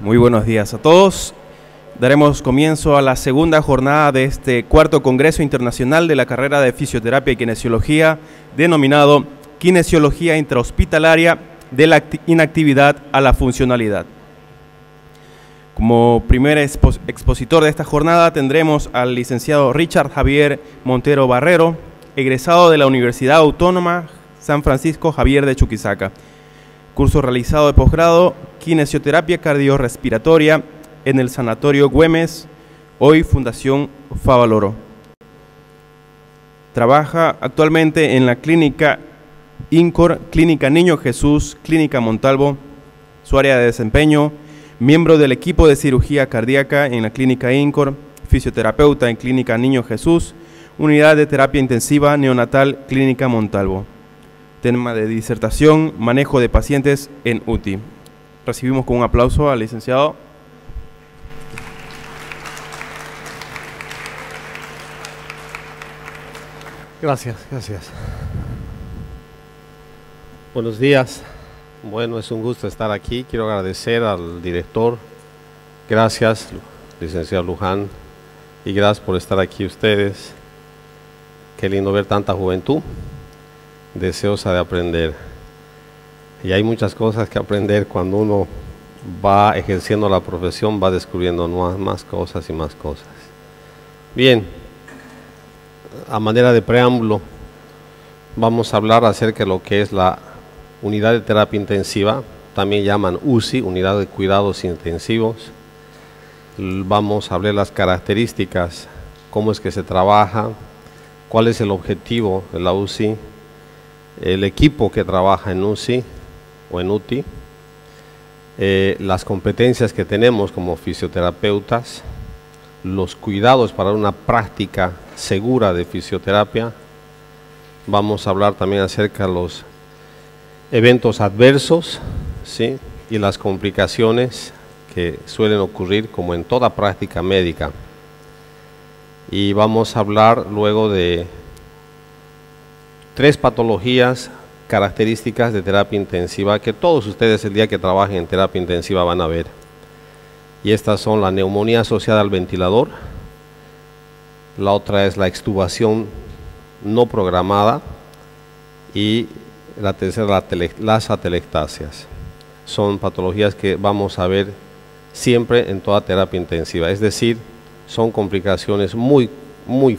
Muy buenos días a todos. Daremos comienzo a la segunda jornada de este cuarto Congreso Internacional de la carrera de Fisioterapia y Kinesiología, denominado Kinesiología Intrahospitalaria de la inactividad a la funcionalidad. Como primer expositor de esta jornada tendremos al licenciado Richard Javier Montero Barrero, egresado de la Universidad Autónoma San Francisco Javier de Chuquisaca. Curso realizado de posgrado, Kinesioterapia Cardiorrespiratoria en el Sanatorio Güemes, hoy Fundación Favaloro. Trabaja actualmente en la Clínica INCOR, Clínica Niño Jesús, Clínica Montalvo. Su área de desempeño: miembro del equipo de cirugía cardíaca en la Clínica INCOR, fisioterapeuta en Clínica Niño Jesús, unidad de terapia intensiva neonatal, Clínica Montalvo. Tema de disertación: manejo de pacientes en UTI. Recibimos con un aplauso al licenciado. Gracias. Buenos días. Bueno, es un gusto estar aquí. Quiero agradecer al director. Gracias, licenciado Luján, y gracias por estar aquí ustedes. Qué lindo ver tanta juventud deseosa de aprender. Y hay muchas cosas que aprender cuando uno va ejerciendo la profesión, va descubriendo más cosas y más cosas. Bien, a manera de preámbulo, vamos a hablar acerca de lo que es la unidad de terapia intensiva, también llaman UCI, unidad de cuidados intensivos. Vamos a hablar las características, cómo es que se trabaja, cuál es el objetivo de la UCI, el equipo que trabaja en UCI o en UTI, las competencias que tenemos como fisioterapeutas, los cuidados para una práctica segura de fisioterapia. Vamos a hablar también acerca de los eventos adversos, ¿sí?, y las complicaciones que suelen ocurrir como en toda práctica médica. Y vamos a hablar luego de 3 patologías características de terapia intensiva que todos ustedes el día que trabajen en terapia intensiva van a ver. Y estas son la neumonía asociada al ventilador, la otra es la extubación no programada y la tercera las atelectasias. Son patologías que vamos a ver siempre en toda terapia intensiva, es decir, son complicaciones muy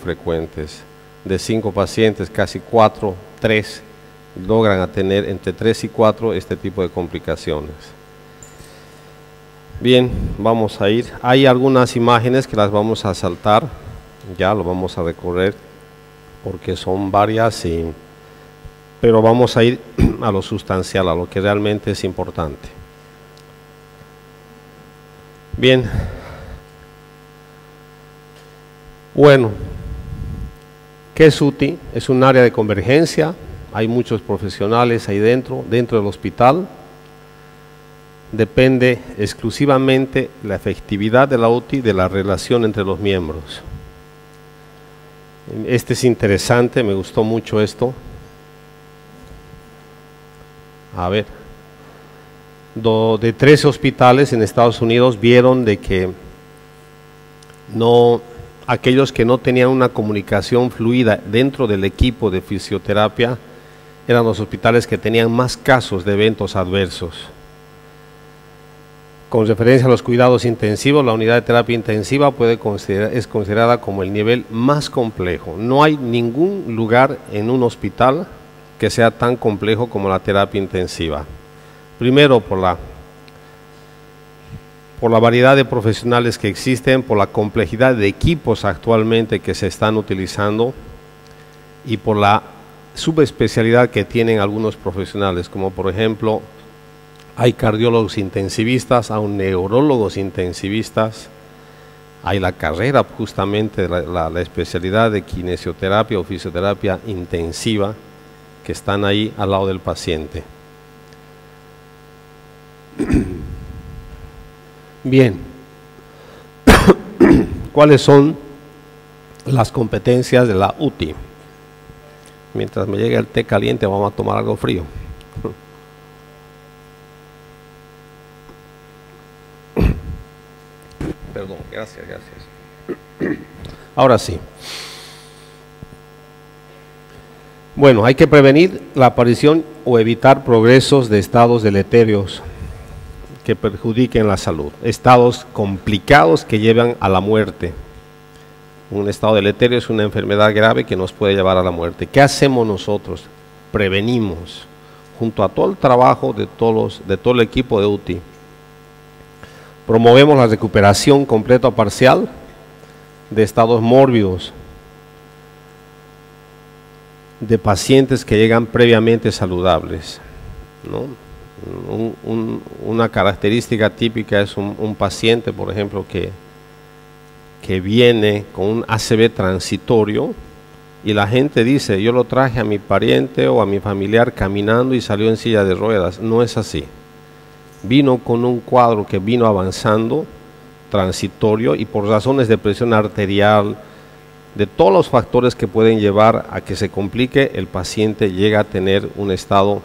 frecuentes. De 5 pacientes, casi 4, 3 logran a tener entre 3 y 4 este tipo de complicaciones. Bien, vamos a ir. Hay algunas imágenes que las vamos a saltar, ya lo vamos a recorrer porque son varias, pero vamos a ir a lo sustancial, a lo que realmente es importante. Bien, bueno, ¿qué es UTI? Es un área de convergencia, hay muchos profesionales ahí dentro del hospital. Depende exclusivamente la efectividad de la UTI de la relación entre los miembros. Este es interesante, me gustó mucho esto. A ver, de 13 hospitales en Estados Unidos vieron de que aquellos que no tenían una comunicación fluida dentro del equipo de fisioterapia eran los hospitales que tenían más casos de eventos adversos. Con referencia a los cuidados intensivos, la unidad de terapia intensiva es considerada como el nivel más complejo. No hay ningún lugar en un hospital que sea tan complejo como la terapia intensiva. Primero, por la variedad de profesionales que existen, por la complejidad de equipos actualmente que se están utilizando y por la subespecialidad que tienen algunos profesionales, como por ejemplo, hay cardiólogos intensivistas, hay neurólogos intensivistas, hay la carrera justamente, la especialidad de kinesioterapia o fisioterapia intensiva, que están ahí al lado del paciente. Bien, ¿cuáles son las competencias de la UTI? Mientras me llegue el té caliente vamos a tomar algo frío. Perdón, gracias. Ahora sí. Bueno, hay que prevenir la aparición o evitar progresos de estados deleterios que perjudiquen la salud, estados complicados que llevan a la muerte. Un estado deleterio es una enfermedad grave que nos puede llevar a la muerte. ¿Qué hacemos nosotros? Prevenimos, junto a todo el trabajo de todo el equipo de UTI. Promovemos la recuperación completa o parcial de estados mórbidos de pacientes que llegan previamente saludables, ¿no? Una característica típica es un paciente, por ejemplo, que viene con un ACV transitorio y la gente dice, yo lo traje a mi pariente o a mi familiar caminando y salió en silla de ruedas. No es así. Vino con un cuadro que vino avanzando, transitorio, y por razones de presión arterial, de todos los factores que pueden llevar a que se complique, el paciente llega a tener un estado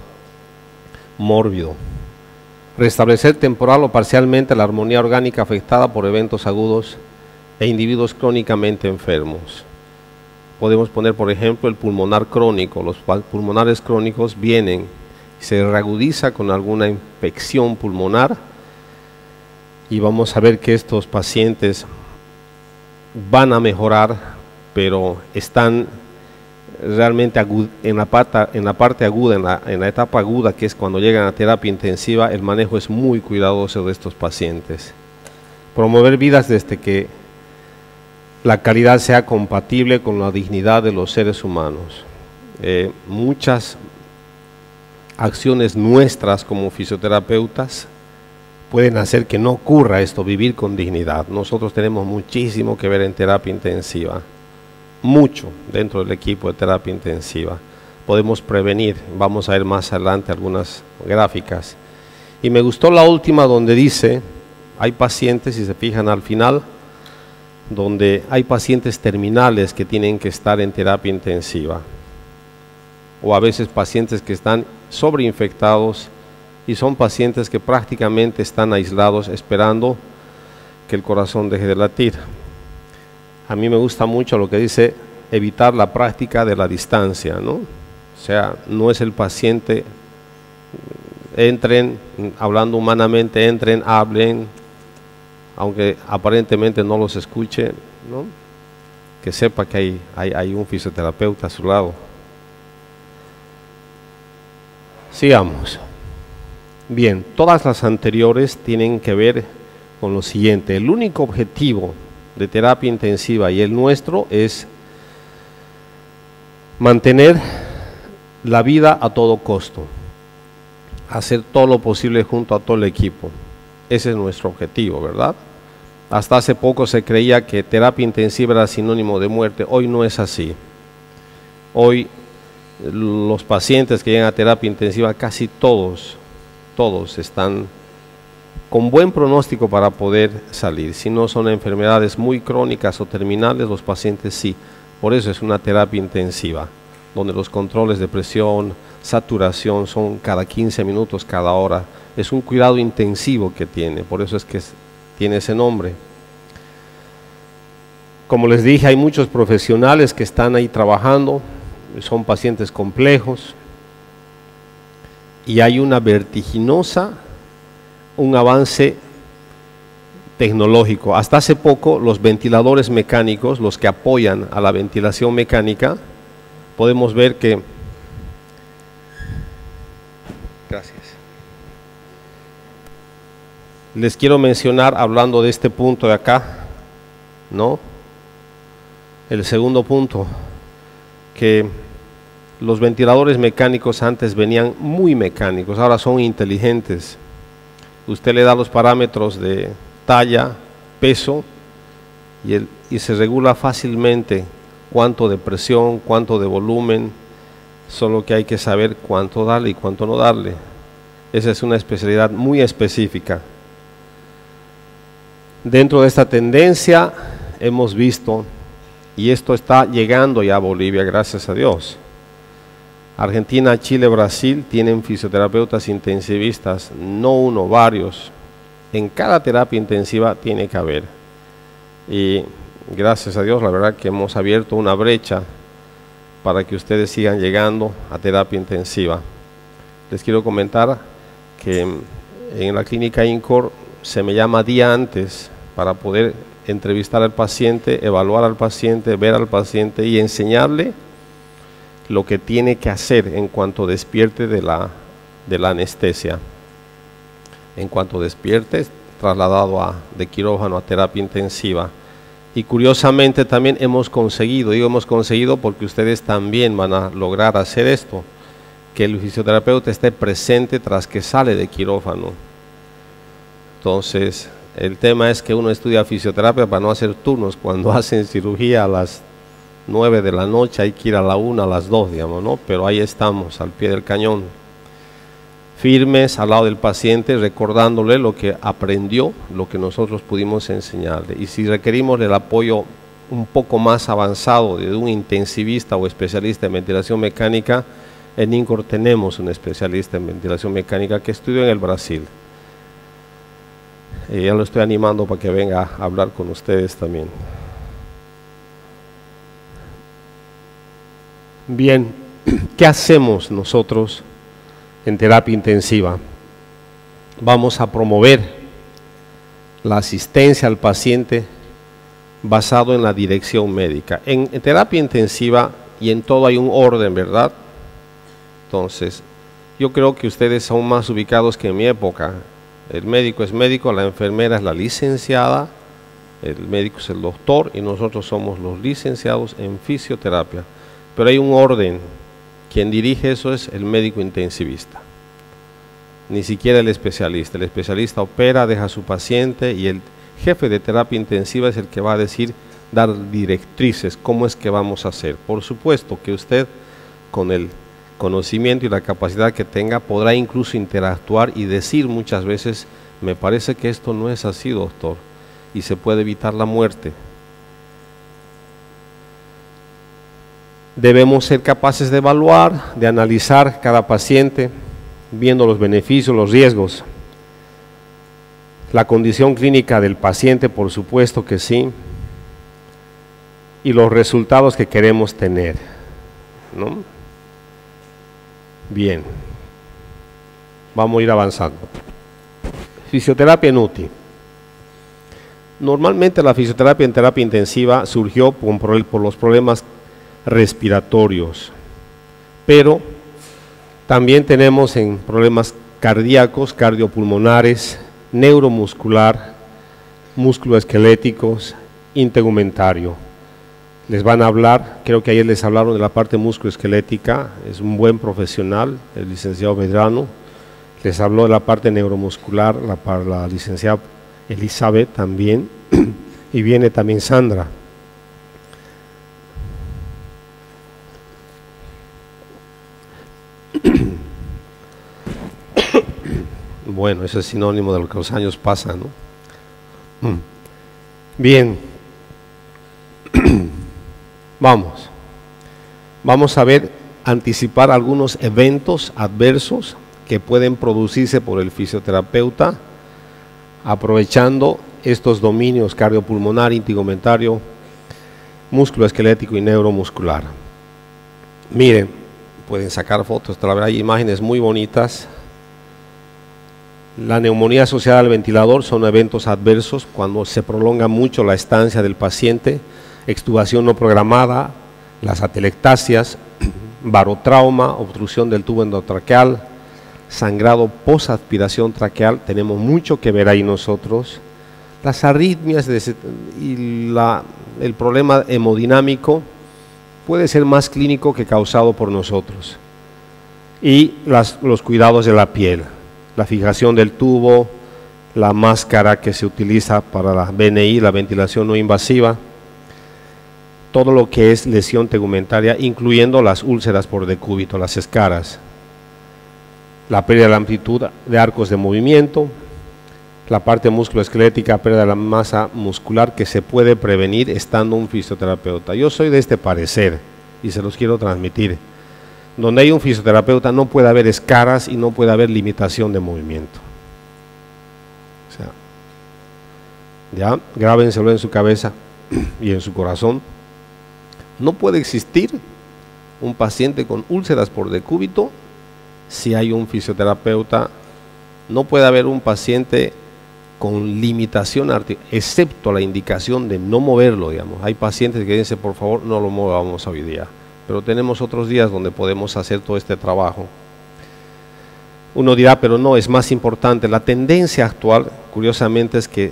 mórbido. Restablecer temporal o parcialmente la armonía orgánica afectada por eventos agudos e individuos crónicamente enfermos. Podemos poner, por ejemplo, el pulmonar crónico. Los pulmonares crónicos vienen y se reagudiza con alguna infección pulmonar, y vamos a ver que estos pacientes van a mejorar, pero están realmente en la parte aguda, en la etapa aguda, que es cuando llegan a terapia intensiva. El manejo es muy cuidadoso de estos pacientes. Promover vidas desde que la calidad sea compatible con la dignidad de los seres humanos. Muchas acciones nuestras como fisioterapeutas pueden hacer que no ocurra esto, vivir con dignidad. Nosotros tenemos muchísimo que ver en terapia intensiva, mucho dentro del equipo de terapia intensiva. Podemos prevenir, vamos a ver más adelante algunas gráficas. Y me gustó la última donde dice, hay pacientes, si se fijan al final, donde hay pacientes terminales que tienen que estar en terapia intensiva, o a veces pacientes que están sobreinfectados y son pacientes que prácticamente están aislados esperando que el corazón deje de latir. A mí me gusta mucho lo que dice, evitar la práctica de la distancia, ¿no? O sea, no es el paciente, entren, hablando humanamente, entren, hablen, aunque aparentemente no los escuche, ¿no? Que sepa que hay un fisioterapeuta a su lado. Sigamos. Bien, todas las anteriores tienen que ver con lo siguiente. El único objetivo de terapia intensiva y el nuestro es mantener la vida a todo costo, hacer todo lo posible junto a todo el equipo. Ese es nuestro objetivo, ¿verdad? Hasta hace poco se creía que terapia intensiva era sinónimo de muerte. Hoy no es así. Hoy los pacientes que llegan a terapia intensiva, casi todos están con buen pronóstico para poder salir. Si no son enfermedades muy crónicas o terminales, los pacientes sí. Por eso es una terapia intensiva, donde los controles de presión, saturación son cada 15 minutos, cada hora. Es un cuidado intensivo que tiene, por eso es que tiene ese nombre. Como les dije, hay muchos profesionales que están ahí trabajando, son pacientes complejos, y hay una vertiginosa, un avance tecnológico. Hasta hace poco los ventiladores mecánicos, los que apoyan a la ventilación mecánica, podemos ver que, gracias, les quiero mencionar, hablando de este punto de acá, ¿no? El segundo punto, que los ventiladores mecánicos antes venían muy mecánicos, ahora son inteligentes. Usted le da los parámetros de talla, peso, y se regula fácilmente cuánto de presión, cuánto de volumen, solo que hay que saber cuánto darle y cuánto no darle. Esa es una especialidad muy específica. Dentro de esta tendencia hemos visto, y esto está llegando ya a Bolivia, gracias a Dios. Argentina, Chile, Brasil tienen fisioterapeutas intensivistas, no uno, varios. En cada terapia intensiva tiene que haber. y gracias a Dios, la verdad que hemos abierto una brecha para que ustedes sigan llegando a terapia intensiva. Les quiero comentar que en la clínica INCOR se me llama día antes para poder entrevistar al paciente, evaluar al paciente, ver al paciente y enseñarle lo que tiene que hacer en cuanto despierte de la anestesia. En cuanto despierte, trasladado de quirófano a terapia intensiva. Y curiosamente también hemos conseguido, digo hemos conseguido porque ustedes también van a lograr hacer esto, que el fisioterapeuta esté presente tras que sale de quirófano. Entonces, el tema es que uno estudia fisioterapia para no hacer turnos. Cuando hacen cirugía a las 9 de la noche, hay que ir a la 1, a las 2, digamos, ¿no? Pero ahí estamos, al pie del cañón, firmes al lado del paciente, recordándole lo que aprendió, lo que nosotros pudimos enseñarle. Y si requerimos el apoyo un poco más avanzado de un intensivista o especialista en ventilación mecánica, en INCOR tenemos un especialista en ventilación mecánica que estudió en el Brasil. Ya lo estoy animando para que venga a hablar con ustedes también. Bien, ¿qué hacemos nosotros en terapia intensiva? Vamos a promover la asistencia al paciente basado en la dirección médica. En terapia intensiva y en todo hay un orden, ¿verdad? Entonces, yo creo que ustedes son más ubicados que en mi época. El médico es médico, la enfermera es la licenciada, el médico es el doctor y nosotros somos los licenciados en fisioterapia. Pero hay un orden. Quien dirige eso es el médico intensivista, ni siquiera el especialista opera, deja a su paciente y el jefe de terapia intensiva es el que va a dar directrices, cómo es que vamos a hacer. Por supuesto que usted con el conocimiento y la capacidad que tenga podrá incluso interactuar y decir muchas veces, me parece que esto no es así, doctor, y se puede evitar la muerte. Debemos ser capaces de evaluar, de analizar cada paciente, viendo los beneficios, los riesgos, la condición clínica del paciente, por supuesto que sí, y los resultados que queremos tener, ¿no? Bien, vamos a ir avanzando. Fisioterapia en UTI. Normalmente la fisioterapia en terapia intensiva surgió por los problemas respiratorios, pero también tenemos en problemas cardíacos, cardiopulmonares, neuromuscular, musculoesqueléticos, integumentario. Les van a hablar, creo que ayer les hablaron de la parte musculoesquelética, es un buen profesional, el licenciado Medrano. Les habló de la parte neuromuscular, la licenciada Elizabeth también, y viene también Sandra. Bueno, eso es sinónimo de lo que los años pasan, ¿no? Bien, vamos a ver, anticipar algunos eventos adversos que pueden producirse por el fisioterapeuta, aprovechando estos dominios cardiopulmonar, integumentario, musculoesquelético y neuromuscular. Miren, pueden sacar fotos, hay imágenes muy bonitas. La neumonía asociada al ventilador son eventos adversos cuando se prolonga mucho la estancia del paciente, extubación no programada, las atelectasias, barotrauma, obstrucción del tubo endotraqueal, sangrado posaspiración traqueal, tenemos mucho que ver ahí nosotros. Las arritmias y el problema hemodinámico puede ser más clínico que causado por nosotros. Y los cuidados de la piel, la fijación del tubo, la máscara que se utiliza para la VNI, la ventilación no invasiva, todo lo que es lesión tegumentaria, incluyendo las úlceras por decúbito, las escaras, la pérdida de la amplitud de arcos de movimiento, la parte musculoesquelética, pérdida de la masa muscular que se puede prevenir estando un fisioterapeuta. Yo soy de este parecer y se los quiero transmitir. Donde hay un fisioterapeuta no puede haber escaras y no puede haber limitación de movimiento. O sea, Ya, grábenselo en su cabeza y en su corazón. No puede existir un paciente con úlceras por decúbito si hay un fisioterapeuta. No puede haber un paciente con limitación excepto la indicación de no moverlo, digamos. Hay pacientes que dicen, por favor, no lo movamos hoy día. Pero tenemos otros días donde podemos hacer todo este trabajo. Uno dirá, pero no, es más importante. La tendencia actual, curiosamente, es que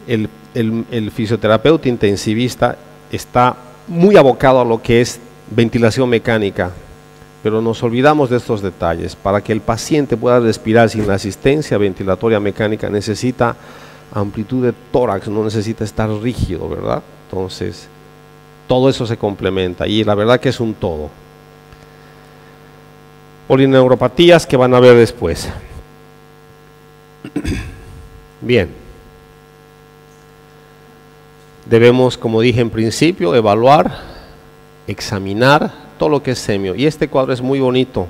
el fisioterapeuta intensivista está muy abocado a lo que es ventilación mecánica, pero nos olvidamos de estos detalles. Para que el paciente pueda respirar sin la asistencia ventilatoria mecánica necesita amplitud de tórax, no necesita estar rígido, ¿verdad? Entonces, todo eso se complementa y la verdad que es un todo. Polineuropatías que van a ver después. Bien. Debemos, como dije en principio, evaluar, examinar todo lo que es semio. Y este cuadro es muy bonito.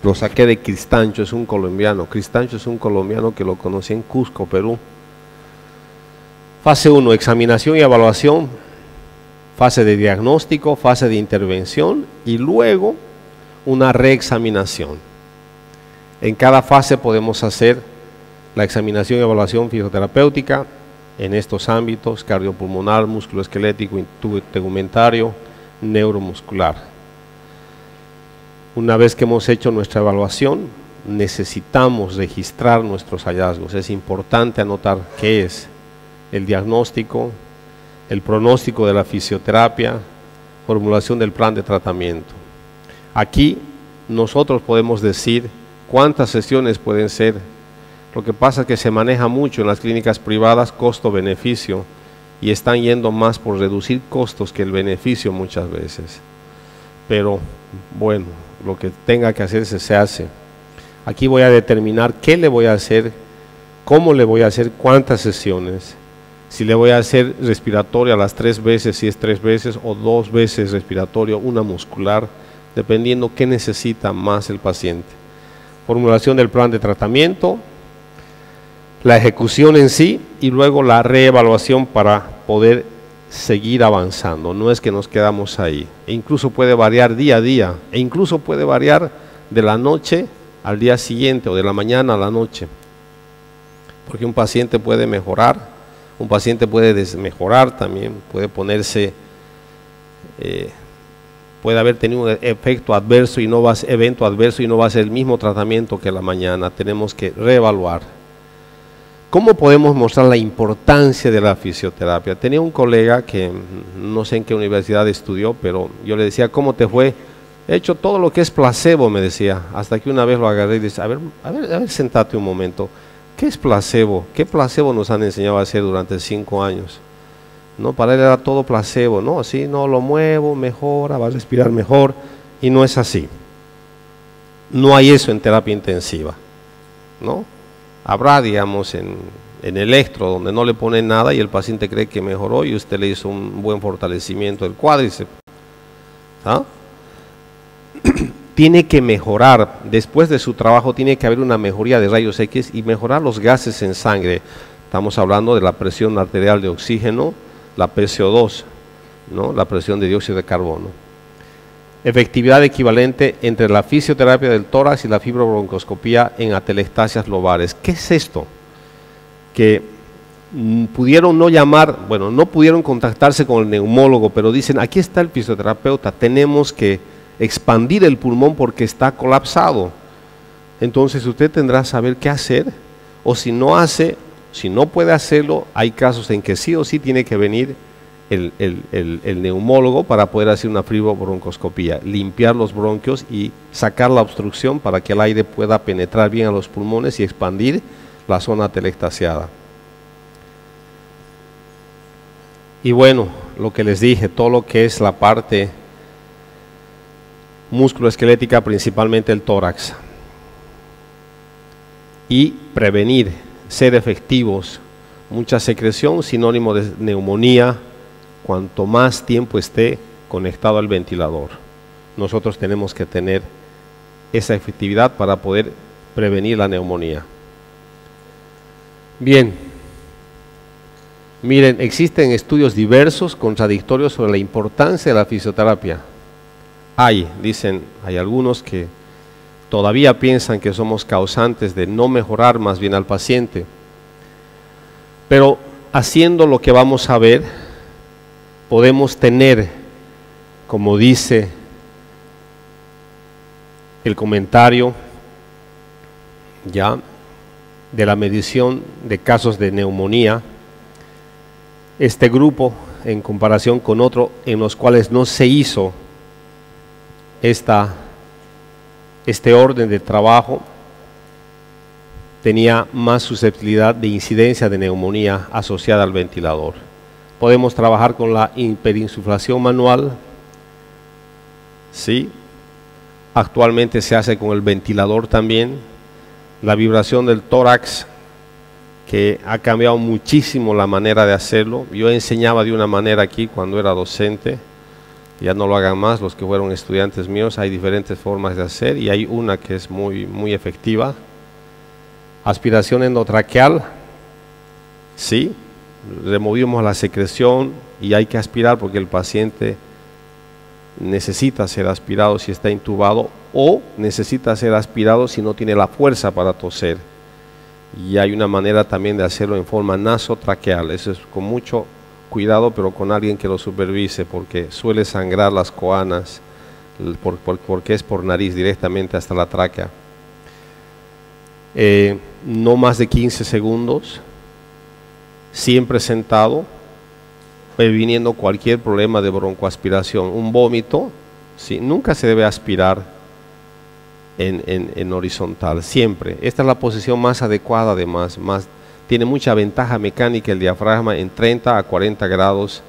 Lo saqué de Cristancho, es un colombiano. Cristancho es un colombiano que lo conocí en Cusco, Perú. Fase 1, examinación y evaluación. Fase de diagnóstico, fase de intervención y luego una reexaminación. En cada fase podemos hacer la examinación y evaluación fisioterapéutica en estos ámbitos: cardiopulmonar, musculoesquelético, tegumentario, neuromuscular. Una vez que hemos hecho nuestra evaluación, necesitamos registrar nuestros hallazgos. Es importante anotar qué es el diagnóstico, el pronóstico de la fisioterapia, formulación del plan de tratamiento. Aquí nosotros podemos decir cuántas sesiones pueden ser. Lo que pasa es que se maneja mucho en las clínicas privadas costo-beneficio y están yendo más por reducir costos que el beneficio muchas veces. Pero bueno, lo que tenga que hacerse se hace. Aquí voy a determinar qué le voy a hacer, cómo le voy a hacer, cuántas sesiones. Si le voy a hacer respiratoria a las 3 veces, si es 3 veces, o 2 veces respiratorio, una muscular, dependiendo qué necesita más el paciente. Formulación del plan de tratamiento, la ejecución en sí y luego la reevaluación para poder seguir avanzando. No es que nos quedamos ahí. E incluso puede variar día a día, e incluso puede variar de la noche al día siguiente o de la mañana a la noche. Porque un paciente puede mejorar, un paciente puede desmejorar también, puede ponerse, puede haber tenido un efecto adverso y no va a ser, evento adverso y no va a ser el mismo tratamiento que la mañana. Tenemos que reevaluar. ¿Cómo podemos mostrar la importancia de la fisioterapia? Tenía un colega que no sé en qué universidad estudió, pero yo le decía, ¿cómo te fue? He hecho todo lo que es placebo, me decía, hasta que una vez lo agarré y dice, a ver, sentate un momento. ¿Qué es placebo? ¿Qué placebo nos han enseñado a hacer durante 5 años? No, para él era todo placebo, no, así no lo muevo, mejora, va a respirar mejor, y no es así. No hay eso en terapia intensiva, ¿no? Habrá, digamos, en electro, donde no le ponen nada y el paciente cree que mejoró y usted le hizo un buen fortalecimiento del cuádriceps. ¿Ah? Tiene que mejorar, después de su trabajo tiene que haber una mejoría de rayos X y mejorar los gases en sangre. Estamos hablando de la presión arterial de oxígeno, la PCO2, ¿no? La presión de dióxido de carbono. Efectividad equivalente entre la fisioterapia del tórax y la fibrobroncoscopía en atelectasias lobares. ¿Qué es esto? Que pudieron no llamar, bueno, no pudieron contactarse con el neumólogo, pero dicen, aquí está el fisioterapeuta, tenemos que expandir el pulmón porque está colapsado. Entonces usted tendrá que saber qué hacer, o si no hace, si no puede hacerlo, hay casos en que sí o sí tiene que venir el neumólogo para poder hacer una fibrobroncoscopía, limpiar los bronquios y sacar la obstrucción para que el aire pueda penetrar bien a los pulmones y expandir la zona atelectasiada. Y bueno, lo que les dije, todo lo que es la parte musculoesquelética, principalmente el tórax, y prevenir, ser efectivos. Mucha secreción, sinónimo de neumonía, cuanto más tiempo esté conectado al ventilador. Nosotros tenemos que tener esa efectividad para poder prevenir la neumonía. Bien, Miren, existen estudios diversos, contradictorios sobre la importancia de la fisioterapia. Dicen, hay algunos que todavía piensan que somos causantes de no mejorar más bien al paciente. Pero haciendo lo que vamos a ver, podemos tener, como dice el comentario ya de la medición de casos de neumonía, este grupo en comparación con otro en los cuales no se hizo este orden de trabajo, tenía más susceptibilidad de incidencia de neumonía asociada al ventilador. Podemos trabajar con la hiperinsuflación manual, ¿sí? Actualmente se hace con el ventilador también. La vibración del tórax, que ha cambiado muchísimo la manera de hacerlo. Yo enseñaba de una manera aquí cuando era docente, ya no lo hagan más los que fueron estudiantes míos. Hay diferentes formas de hacer y hay una que es muy efectiva. Aspiración endotraqueal, sí, removimos la secreción y hay que aspirar porque el paciente necesita ser aspirado si está intubado o necesita ser aspirado si no tiene la fuerza para toser. Y hay una manera también de hacerlo en forma nasotraqueal. Eso es con mucho cuidado, pero con alguien que lo supervise, porque suele sangrar las coanas, porque es por nariz directamente hasta la tráquea. No más de 15 segundos, siempre sentado, previniendo cualquier problema de broncoaspiración. Un vómito, ¿sí? Nunca se debe aspirar en horizontal, siempre. Esta es la posición más adecuada, además, tiene mucha ventaja mecánica el diafragma en 30 a 40 grados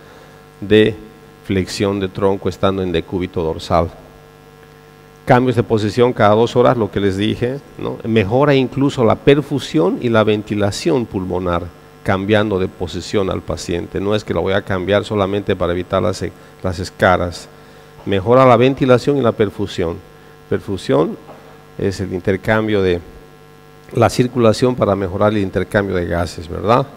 de flexión de tronco estando en decúbito dorsal. Cambios de posición cada 2 horas, lo que les dije, ¿no? Mejora incluso la perfusión y la ventilación pulmonar, cambiando de posición al paciente. No es que lo voy a cambiar solamente para evitar las escaras. Mejora la ventilación y la perfusión. Perfusión es el intercambio de la circulación para mejorar el intercambio de gases, ¿verdad?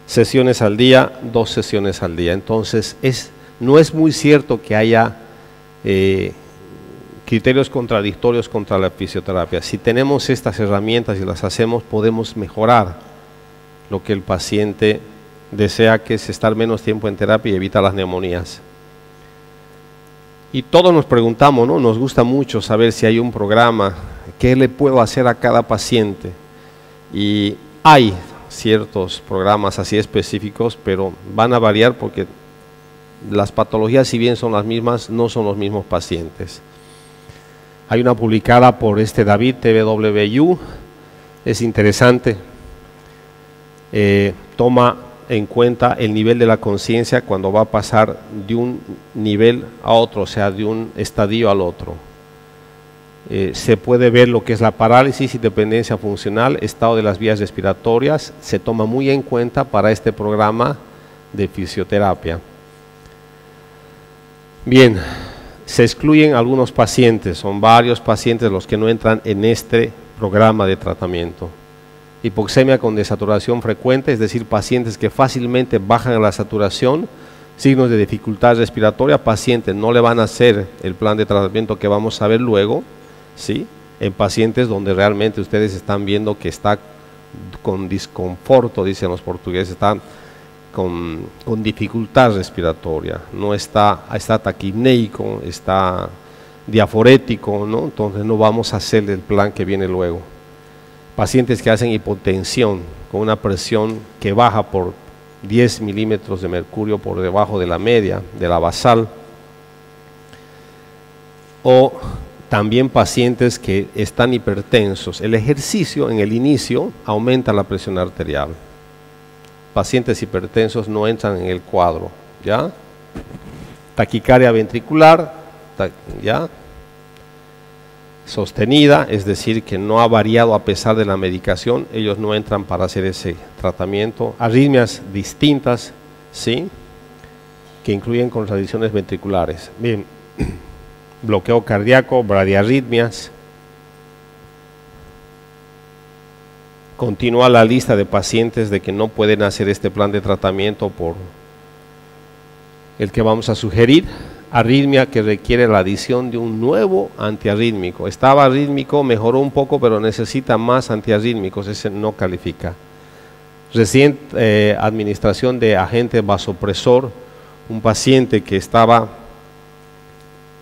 Sesiones al día, 2 sesiones al día. Entonces, no es muy cierto que haya criterios contradictorios contra la fisioterapia. Si tenemos estas herramientas y las hacemos, podemos mejorar lo que el paciente desea, que es estar menos tiempo en terapia y evitar las neumonías. Y todos nos preguntamos, ¿no? Nos gusta mucho saber si hay un programa, qué le puedo hacer a cada paciente. Y hay ciertos programas así específicos, pero van a variar porque las patologías, si bien son las mismas, no son los mismos pacientes. Hay una publicada por David TWU, es interesante, toma en cuenta el nivel de la conciencia cuando va a pasar de un nivel a otro, o sea, de un estadio al otro. Se puede ver lo que es la parálisis y dependencia funcional, estado de las vías respiratorias, se toma muy en cuenta para este programa de fisioterapia. Bien, se excluyen algunos pacientes, son varios pacientes los que no entran en este programa de tratamiento. Hipoxemia con desaturación frecuente, es decir, pacientes que fácilmente bajan la saturación, signos de dificultad respiratoria, pacientes no le van a hacer el plan de tratamiento que vamos a ver luego, ¿sí? En pacientes donde realmente ustedes están viendo que está con disconforto, dicen los portugueses, está con dificultad respiratoria, no está taquipneico, está diaforético, ¿no? Entonces no vamos a hacer el plan que viene luego. Pacientes que hacen hipotensión con una presión que baja por 10 milímetros de mercurio por debajo de la media, de la basal, o también pacientes que están hipertensos. El ejercicio en el inicio aumenta la presión arterial. Pacientes hipertensos no entran en el cuadro, ¿ya? Taquicardia ventricular, ¿ya? Sostenida, es decir, que no ha variado a pesar de la medicación, ellos no entran para hacer ese tratamiento. Arritmias distintas, ¿sí? Que incluyen contradicciones ventriculares. Bien, bloqueo cardíaco, bradiarritmias, continúa la lista de pacientes de que no pueden hacer este plan de tratamiento por el que vamos a sugerir. Arritmia que requiere la adición de un nuevo antiarrítmico. Estaba arrítmico, mejoró un poco, pero necesita más antiarrítmicos, ese no califica. Reciente administración de agente vasopresor, un paciente que estaba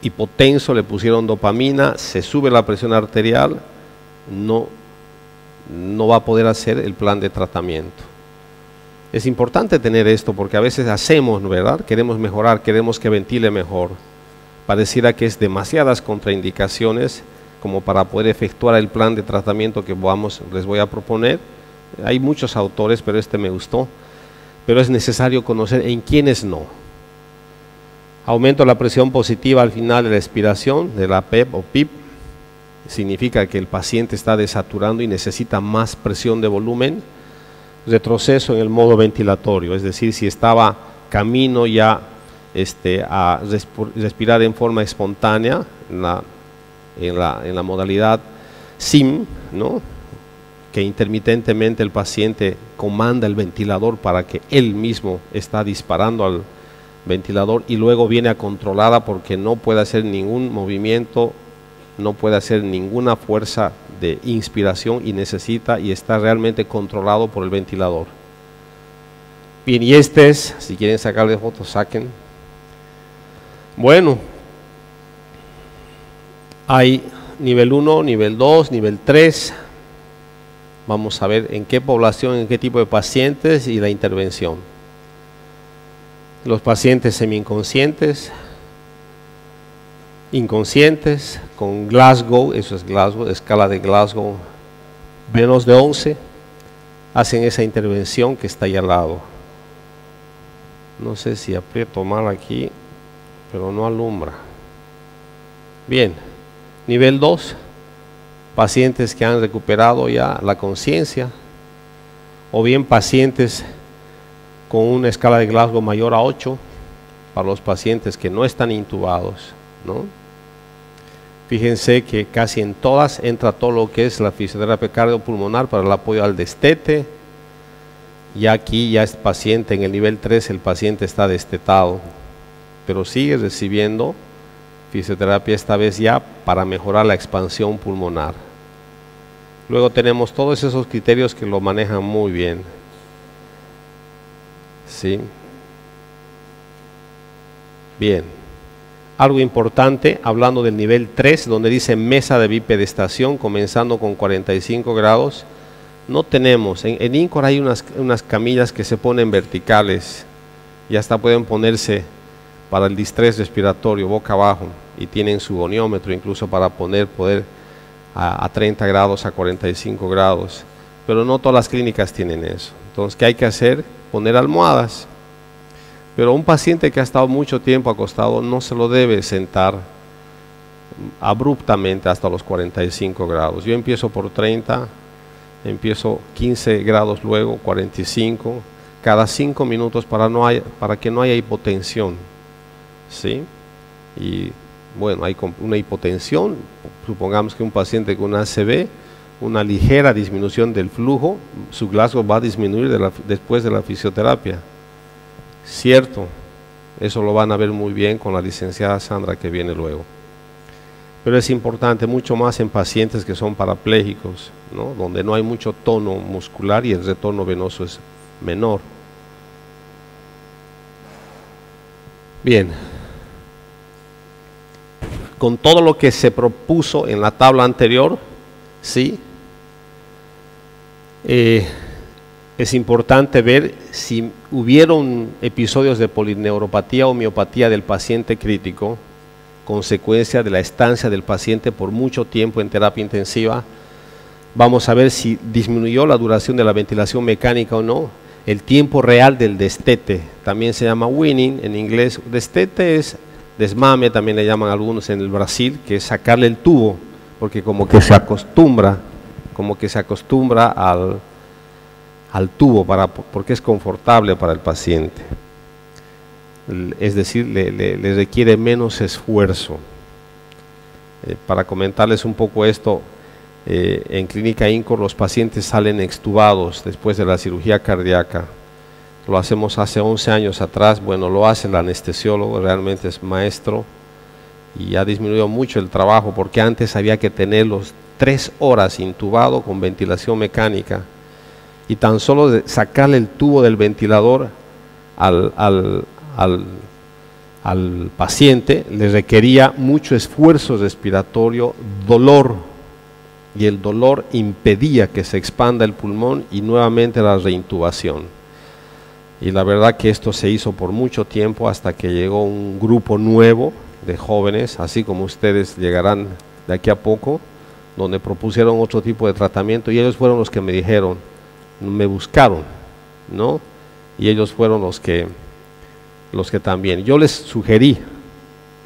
hipotenso, le pusieron dopamina, se sube la presión arterial, no va a poder hacer el plan de tratamiento. Es importante tener esto porque a veces hacemos, ¿verdad? Queremos mejorar, queremos que ventile mejor. Pareciera que es demasiadas contraindicaciones como para poder efectuar el plan de tratamiento que les voy a proponer. Hay muchos autores, pero este me gustó. Pero es necesario conocer en quiénes no. Aumento la presión positiva al final de la expiración, de la PEP o PIP. Significa que el paciente está desaturando y necesita más presión de volumen. Retroceso en el modo ventilatorio, es decir, si estaba camino ya a respirar en forma espontánea en la modalidad SIM, ¿no? Que intermitentemente el paciente comanda el ventilador para que él mismo está disparando al ventilador y luego viene a controlada porque no puede hacer ningún movimiento, no puede hacer ninguna fuerza de inspiración y necesita y está realmente controlado por el ventilador. Bien, y si quieren sacarle fotos, saquen. Bueno, hay nivel 1, nivel 2, nivel 3. Vamos a ver en qué población, en qué tipo de pacientes y la intervención. Los pacientes semi-inconscientes, inconscientes, con Glasgow, eso es Glasgow, escala de Glasgow, menos de 11, hacen esa intervención que está ahí al lado. No sé si aprieto mal aquí, pero no alumbra. Bien, nivel 2, pacientes que han recuperado ya la conciencia, o bien pacientes con una escala de Glasgow mayor a 8, para los pacientes que no están intubados, ¿no? Fíjense que casi en todas entra todo lo que es la fisioterapia cardiopulmonar para el apoyo al destete. Y aquí ya es paciente en el nivel 3, el paciente está destetado, pero sigue recibiendo fisioterapia esta vez ya para mejorar la expansión pulmonar. Luego tenemos todos esos criterios que lo manejan muy bien. ¿Sí? Bien. Algo importante, hablando del nivel 3, donde dice mesa de bipedestación, comenzando con 45 grados, no tenemos, en INCOR hay unas camillas que se ponen verticales, y hasta pueden ponerse para el distrés respiratorio, boca abajo, y tienen su goniómetro incluso para poder a 30 grados, a 45 grados, pero no todas las clínicas tienen eso. Entonces, ¿qué hay que hacer? Poner almohadas. Pero un paciente que ha estado mucho tiempo acostado no se lo debe sentar abruptamente hasta los 45 grados. Yo empiezo por 30, empiezo 15 grados luego, 45, cada 5 minutos para que no haya hipotensión. ¿Sí? Y bueno, hay una hipotensión, supongamos que un paciente con una ACV, una ligera disminución del flujo, su Glasgow va a disminuir después de la fisioterapia. Cierto, eso lo van a ver muy bien con la licenciada Sandra que viene luego. Pero es importante, mucho más en pacientes que son parapléjicos, ¿no? Donde no hay mucho tono muscular y el retorno venoso es menor. Bien, con todo lo que se propuso en la tabla anterior, ¿sí? Es importante ver si hubieron episodios de polineuropatía o miopatía del paciente crítico, consecuencia de la estancia del paciente por mucho tiempo en terapia intensiva. Vamos a ver si disminuyó la duración de la ventilación mecánica o no. El tiempo real del destete, también se llama weaning en inglés. Destete es desmame, también le llaman algunos en el Brasil, que es sacarle el tubo, porque como que se acostumbra al tubo porque es confortable para el paciente, es decir, le requiere menos esfuerzo. Para comentarles un poco esto, En Clínica INCOR los pacientes salen extubados después de la cirugía cardíaca. Lo hacemos hace 11 años atrás. Bueno, lo hace el anestesiólogo, realmente es maestro, y ha disminuido mucho el trabajo, porque antes había que tenerlos 3 horas intubado con ventilación mecánica, y tan solo de sacarle el tubo del ventilador al paciente le requería mucho esfuerzo respiratorio, dolor, y el dolor impedía que se expanda el pulmón y nuevamente la reintubación. Y la verdad que esto se hizo por mucho tiempo, hasta que llegó un grupo nuevo de jóvenes, así como ustedes llegarán de aquí a poco, donde propusieron otro tipo de tratamiento, y ellos fueron los que me dijeron, me buscaron, ¿no? Y ellos fueron los que también. Yo les sugerí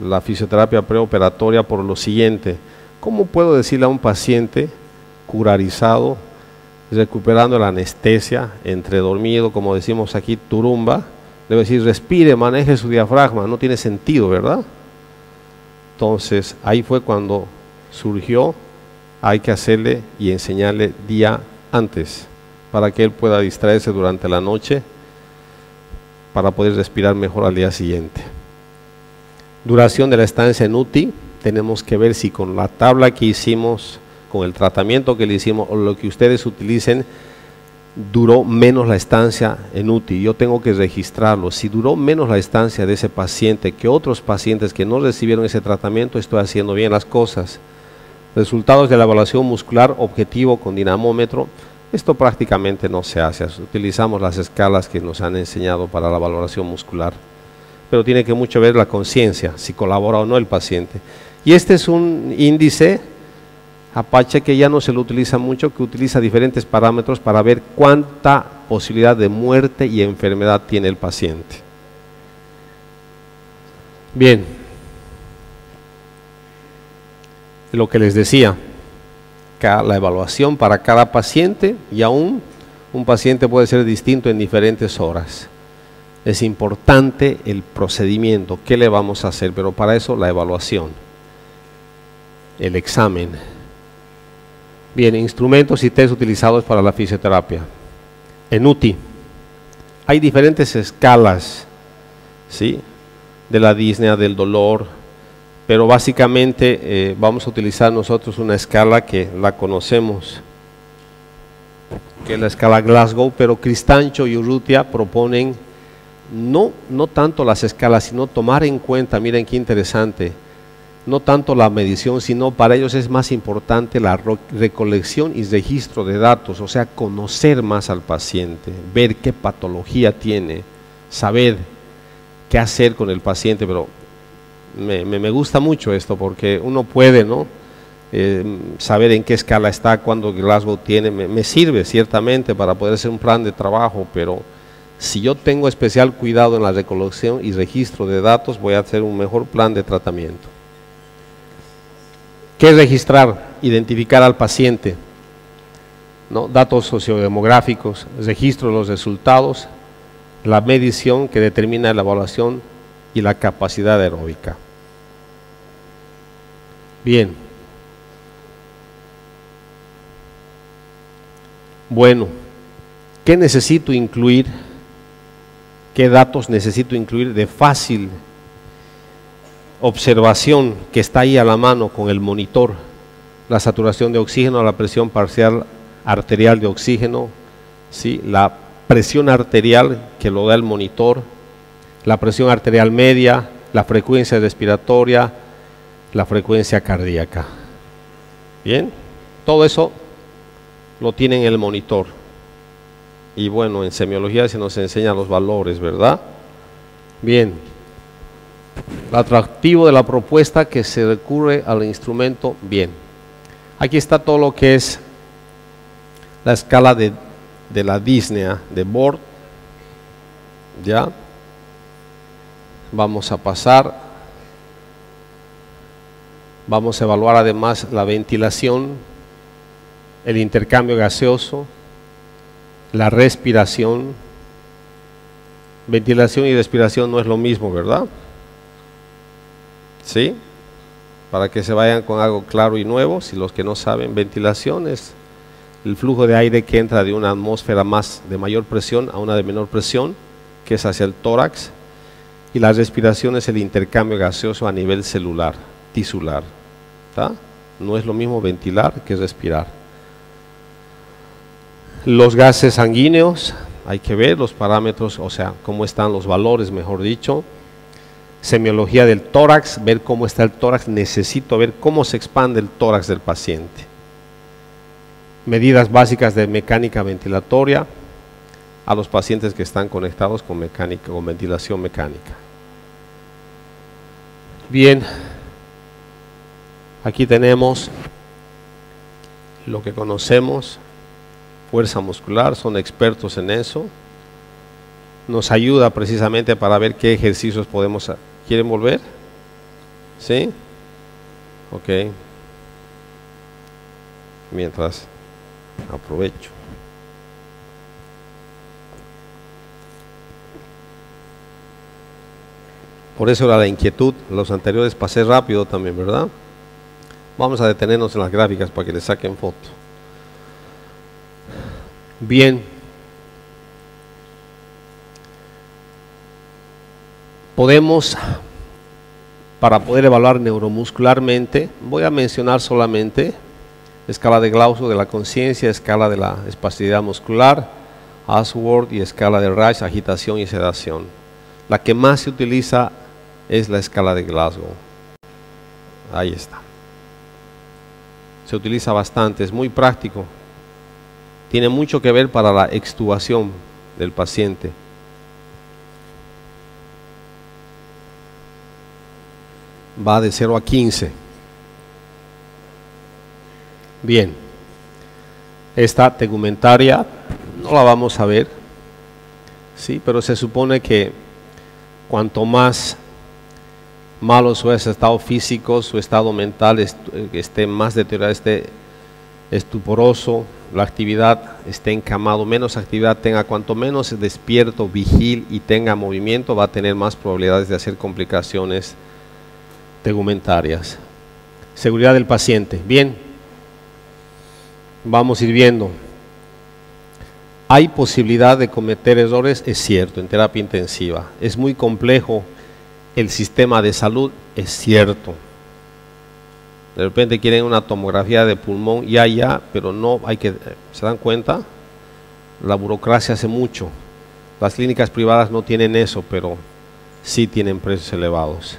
la fisioterapia preoperatoria por lo siguiente: ¿cómo puedo decirle a un paciente curarizado, recuperando la anestesia, entre dormido, como decimos aquí, turumba? Debe decir, respire, maneje su diafragma. No tiene sentido, ¿verdad? Entonces, ahí fue cuando surgió, hay que hacerle y enseñarle día antes, para que él pueda distraerse durante la noche, para poder respirar mejor al día siguiente. Duración de la estancia en UTI, tenemos que ver si con la tabla que hicimos, con el tratamiento que le hicimos, o lo que ustedes utilicen, duró menos la estancia en UTI. Yo tengo que registrarlo. Si duró menos la estancia de ese paciente que otros pacientes que no recibieron ese tratamiento, estoy haciendo bien las cosas. Resultados de la evaluación muscular objetivo con dinamómetro. Esto prácticamente no se hace. Utilizamos las escalas que nos han enseñado para la valoración muscular, pero tiene que mucho ver la conciencia, si colabora o no el paciente. Y este es un índice Apache que ya no se lo utiliza mucho, que utiliza diferentes parámetros para ver cuánta posibilidad de muerte y enfermedad tiene el paciente. Bien, lo que les decía, la evaluación para cada paciente, y aún un paciente puede ser distinto en diferentes horas. Es importante el procedimiento, qué le vamos a hacer, pero para eso la evaluación, el examen. Bien, instrumentos y test utilizados para la fisioterapia. En UTI hay diferentes escalas, ¿sí?, de la disnea, del dolor, pero básicamente vamos a utilizar nosotros una escala que la conocemos, que es la escala Glasgow, pero Cristancho y Urrutia proponen no tanto las escalas, sino tomar en cuenta, miren qué interesante, no tanto la medición, sino para ellos es más importante la recolección y registro de datos, o sea, conocer más al paciente, ver qué patología tiene, saber qué hacer con el paciente. Pero me gusta mucho esto, porque uno puede, ¿no?, saber en qué escala está, cuándo Glasgow tiene, me sirve ciertamente para poder hacer un plan de trabajo, pero si yo tengo especial cuidado en la recolección y registro de datos, voy a hacer un mejor plan de tratamiento. ¿Qué es registrar? Identificar al paciente, ¿no?, datos sociodemográficos, registro de los resultados, la medición que determina la evaluación y la capacidad aeróbica. Bien. Bueno, ¿qué necesito incluir? ¿Qué datos necesito incluir de fácil observación, que está ahí a la mano con el monitor? La saturación de oxígeno, la presión parcial arterial de oxígeno, ¿sí?, la presión arterial que lo da el monitor, la presión arterial media, la frecuencia respiratoria, la frecuencia cardíaca. Bien, todo eso lo tiene en el monitor. Y bueno, en semiología se nos enseña los valores, ¿verdad? Bien. El atractivo de la propuesta, que se recurre al instrumento. Bien, aquí está todo lo que es la escala de la disnea de Borg. Ya vamos a pasar, vamos a evaluar además la ventilación, el intercambio gaseoso, la respiración. Ventilación y respiración no es lo mismo, ¿verdad? ¿Sí? para que se vayan con algo claro y nuevo. Si los que no saben, ventilación es el flujo de aire que entra de una atmósfera de mayor presión a una de menor presión, que es hacia el tórax, y la respiración es el intercambio gaseoso a nivel celular, tisular. ¿Tá? No es lo mismo ventilar que respirar. Los gases sanguíneos, hay que ver los parámetros, o sea, cómo están los valores, mejor dicho. Semiología del tórax, ver cómo está el tórax, necesito ver cómo se expande el tórax del paciente. Medidas básicas de mecánica ventilatoria a los pacientes que están conectados con ventilación mecánica. Bien, aquí tenemos lo que conocemos, fuerza muscular, son expertos en eso. Nos ayuda precisamente para ver qué ejercicios podemos hacer. ¿Quieren volver? ¿Sí? Ok. Mientras aprovecho. Por eso era la inquietud. Los anteriores pasé rápido también, ¿verdad? Vamos a detenernos en las gráficas para que le saquen foto. Bien. Podemos, para poder evaluar neuromuscularmente, voy a mencionar solamente escala de Glasgow de la conciencia, escala de la espasticidad muscular, Ashworth y escala de Reich, agitación y sedación. La que más se utiliza es la escala de Glasgow. Ahí está. Se utiliza bastante, es muy práctico. Tiene mucho que ver para la extubación del paciente. Va de 0 a 15. Bien, esta tegumentaria no la vamos a ver, sí, pero se supone que cuanto más malo su estado físico, su estado mental esté más deteriorado, esté estuporoso, la actividad esté encamado, menos actividad tenga, cuanto menos despierto, vigil y tenga movimiento, va a tener más probabilidades de hacer complicaciones tegumentarias. Seguridad del paciente. Bien, vamos a ir viendo. Hay posibilidad de cometer errores, es cierto, en terapia intensiva. Es muy complejo el sistema de salud, es cierto. De repente quieren una tomografía de pulmón, ya, pero no hay que, ¿se dan cuenta? La burocracia hace mucho. Las clínicas privadas no tienen eso, pero sí tienen precios elevados.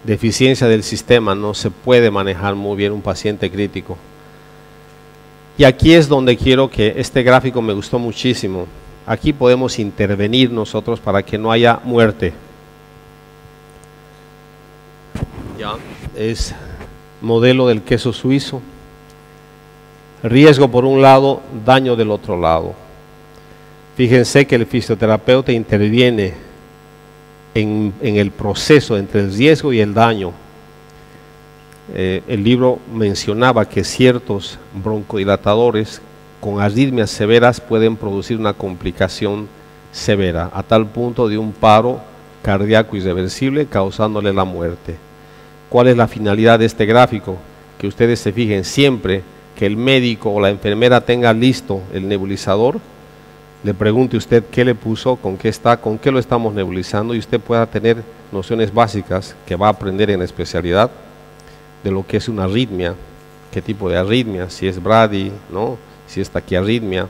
Deficiencia del sistema, no se puede manejar muy bien un paciente crítico. Y aquí es donde quiero que este gráfico me gustó muchísimo. Aquí podemos intervenir nosotros para que no haya muerte. Ya, es modelo del queso suizo. Riesgo por un lado, daño del otro lado. Fíjense que el fisioterapeuta interviene en el proceso entre el riesgo y el daño. El libro mencionaba que ciertos broncodilatadores con arritmias severas pueden producir una complicación severa, a tal punto de un paro cardíaco irreversible causándole la muerte. ¿Cuál es la finalidad de este gráfico? Que ustedes se fijen siempre que el médico o la enfermera tenga listo el nebulizador, le pregunte usted qué le puso, con qué está, con qué lo estamos nebulizando, y usted pueda tener nociones básicas que va a aprender en la especialidad de lo que es una arritmia, qué tipo de arritmia, si es brady, ¿no? Si es taquiarritmia,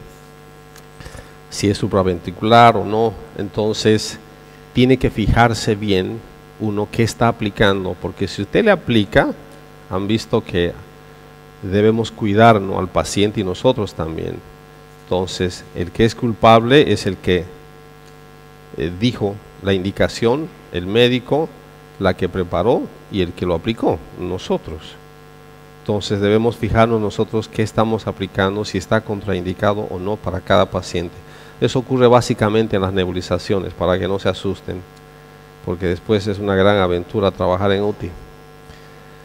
si es supraventricular o no. Entonces tiene que fijarse bien uno qué está aplicando, porque si usted le aplica, han visto que debemos cuidarnos al paciente y nosotros también. Entonces el que es culpable es el que dijo la indicación, el médico, la que preparó y el que lo aplicó, nosotros. Entonces debemos fijarnos nosotros qué estamos aplicando, si está contraindicado o no para cada paciente. Eso ocurre básicamente en las nebulizaciones, para que no se asusten, porque después es una gran aventura trabajar en UTI.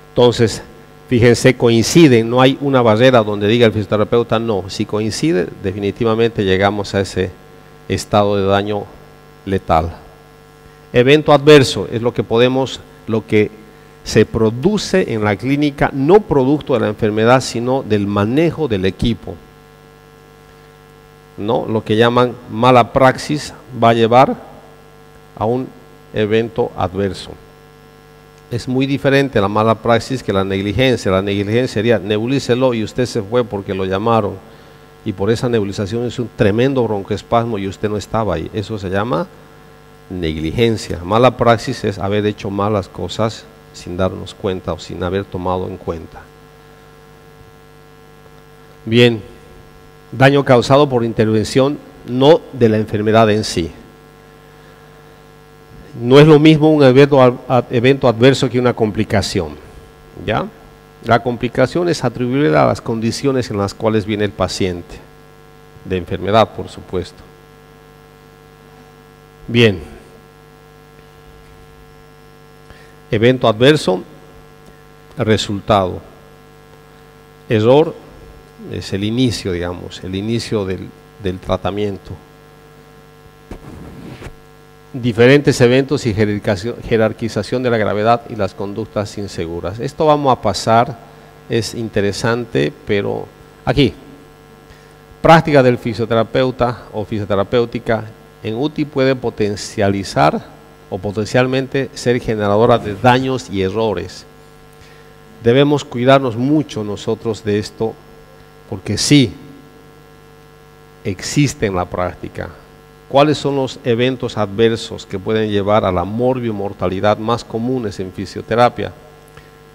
Entonces, fíjense, coinciden, no hay una barrera donde diga el fisioterapeuta no. Si coincide, definitivamente llegamos a ese estado de daño letal. Evento adverso es lo que podemos, lo que se produce en la clínica no producto de la enfermedad, sino del manejo del equipo. ¿No? Lo que llaman mala praxis va a llevar a un evento adverso. Es muy diferente la mala praxis que la negligencia. La negligencia sería nebulícelo y usted se fue porque lo llamaron y por esa nebulización es un tremendo broncoespasmo y usted no estaba ahí. Eso se llama negligencia. Mala praxis es haber hecho malas cosas sin darnos cuenta o sin haber tomado en cuenta. Bien, daño causado por intervención no de la enfermedad en sí. No es lo mismo un evento adverso que una complicación, ¿ya? La complicación es atribuible a las condiciones en las cuales viene el paciente, de enfermedad, por supuesto. Bien. Evento adverso, resultado. Error es el inicio, digamos, el inicio del tratamiento. Diferentes eventos y jerarquización de la gravedad y las conductas inseguras. Esto vamos a pasar, es interesante, pero aquí, práctica del fisioterapeuta o fisioterapéutica en UTI puede potencializar o potencialmente ser generadora de daños y errores. Debemos cuidarnos mucho nosotros de esto, porque sí, existe en la práctica. ¿Cuáles son los eventos adversos que pueden llevar a la morbimortalidad más comunes en fisioterapia?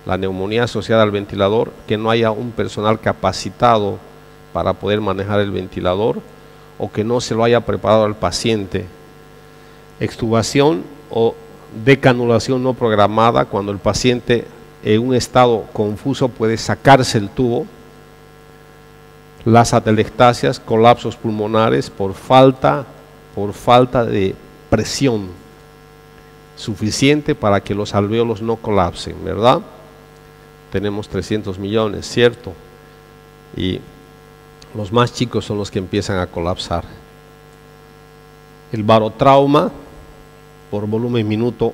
La neumonía asociada al ventilador, que no haya un personal capacitado para poder manejar el ventilador o que no se lo haya preparado al paciente. Extubación o decanulación no programada, cuando el paciente en un estado confuso puede sacarse el tubo. Las atelectasias, colapsos pulmonares por falta de presión suficiente para que los alvéolos no colapsen, ¿verdad? Tenemos 300 millones, ¿cierto? Y los más chicos son los que empiezan a colapsar. El barotrauma por volumen minuto,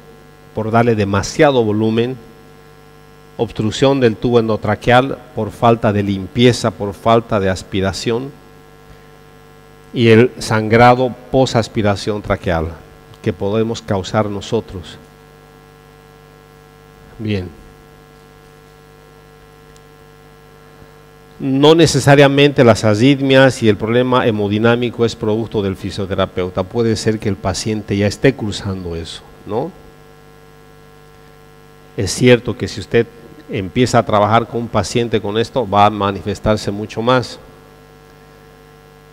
por darle demasiado volumen. Obstrucción del tubo endotraqueal por falta de limpieza, por falta de aspiración. Y el sangrado posaspiración traqueal que podemos causar nosotros. Bien. No necesariamente las arritmias y el problema hemodinámico es producto del fisioterapeuta. Puede ser que el paciente ya esté cursando eso, ¿no? Es cierto que si usted empieza a trabajar con un paciente con esto, va a manifestarse mucho más.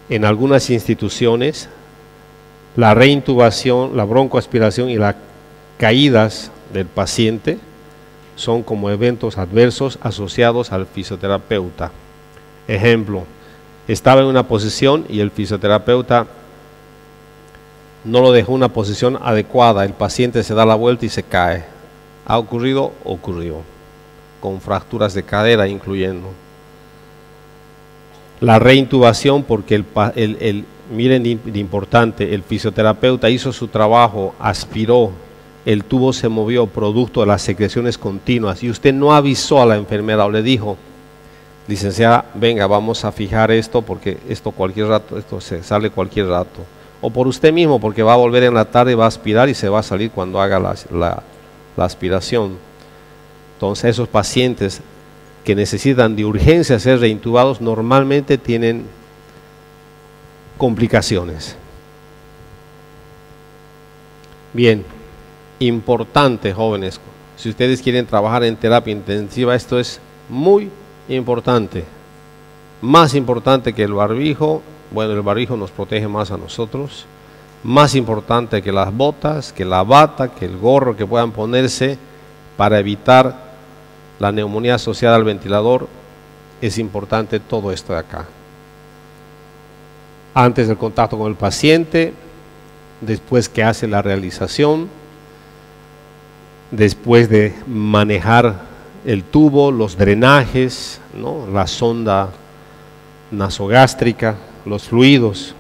En algunas instituciones, la reintubación, la broncoaspiración y las caídas del paciente son como eventos adversos asociados al fisioterapeuta. Ejemplo, estaba en una posición y el fisioterapeuta no lo dejó en una posición adecuada, el paciente se da la vuelta y se cae. ¿Ha ocurrido? Ocurrió, con fracturas de cadera incluyendo. La reintubación, porque miren de importante, el fisioterapeuta hizo su trabajo, aspiró, el tubo se movió producto de las secreciones continuas y usted no avisó a la enfermera o le dijo, licenciada, venga, vamos a fijar esto porque esto cualquier rato, esto se sale cualquier rato. O por usted mismo, porque va a volver en la tarde, va a aspirar y se va a salir cuando haga la aspiración. Entonces esos pacientes que necesitan de urgencia ser reintubados normalmente tienen complicaciones. Bien, importante, jóvenes, si ustedes quieren trabajar en terapia intensiva, esto es muy importante, más importante que el barbijo. Bueno, el barbijo nos protege más a nosotros, más importante que las botas, que la bata, que el gorro que puedan ponerse para evitar la neumonía asociada al ventilador. Es importante todo esto de acá. Antes del contacto con el paciente, después que hace la realización, después de manejar el tubo, los drenajes, ¿no? La sonda nasogástrica, los fluidos.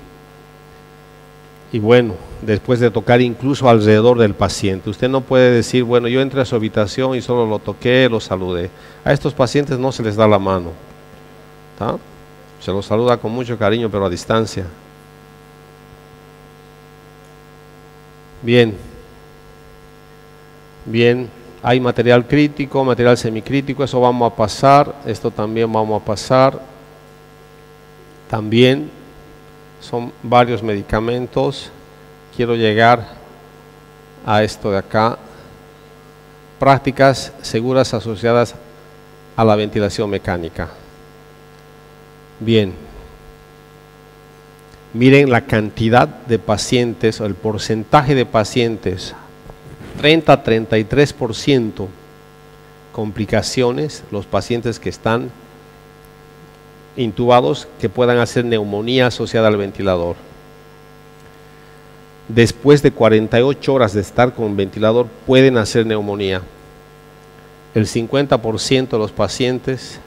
Y bueno, después de tocar incluso alrededor del paciente. Usted no puede decir, bueno, yo entré a su habitación y solo lo toqué, lo saludé. A estos pacientes no se les da la mano, ¿tá? Se los saluda con mucho cariño, pero a distancia. Bien. Bien, hay material crítico, material semicrítico, eso vamos a pasar, esto también vamos a pasar. También son varios medicamentos. Quiero llegar a esto de acá. Prácticas seguras asociadas a la ventilación mecánica. Bien. Miren la cantidad de pacientes, o el porcentaje de pacientes, 30-33% complicaciones, los pacientes que están intubados que puedan hacer neumonía asociada al ventilador. Después de 48 horas de estar con ventilador pueden hacer neumonía. El 50% de los pacientes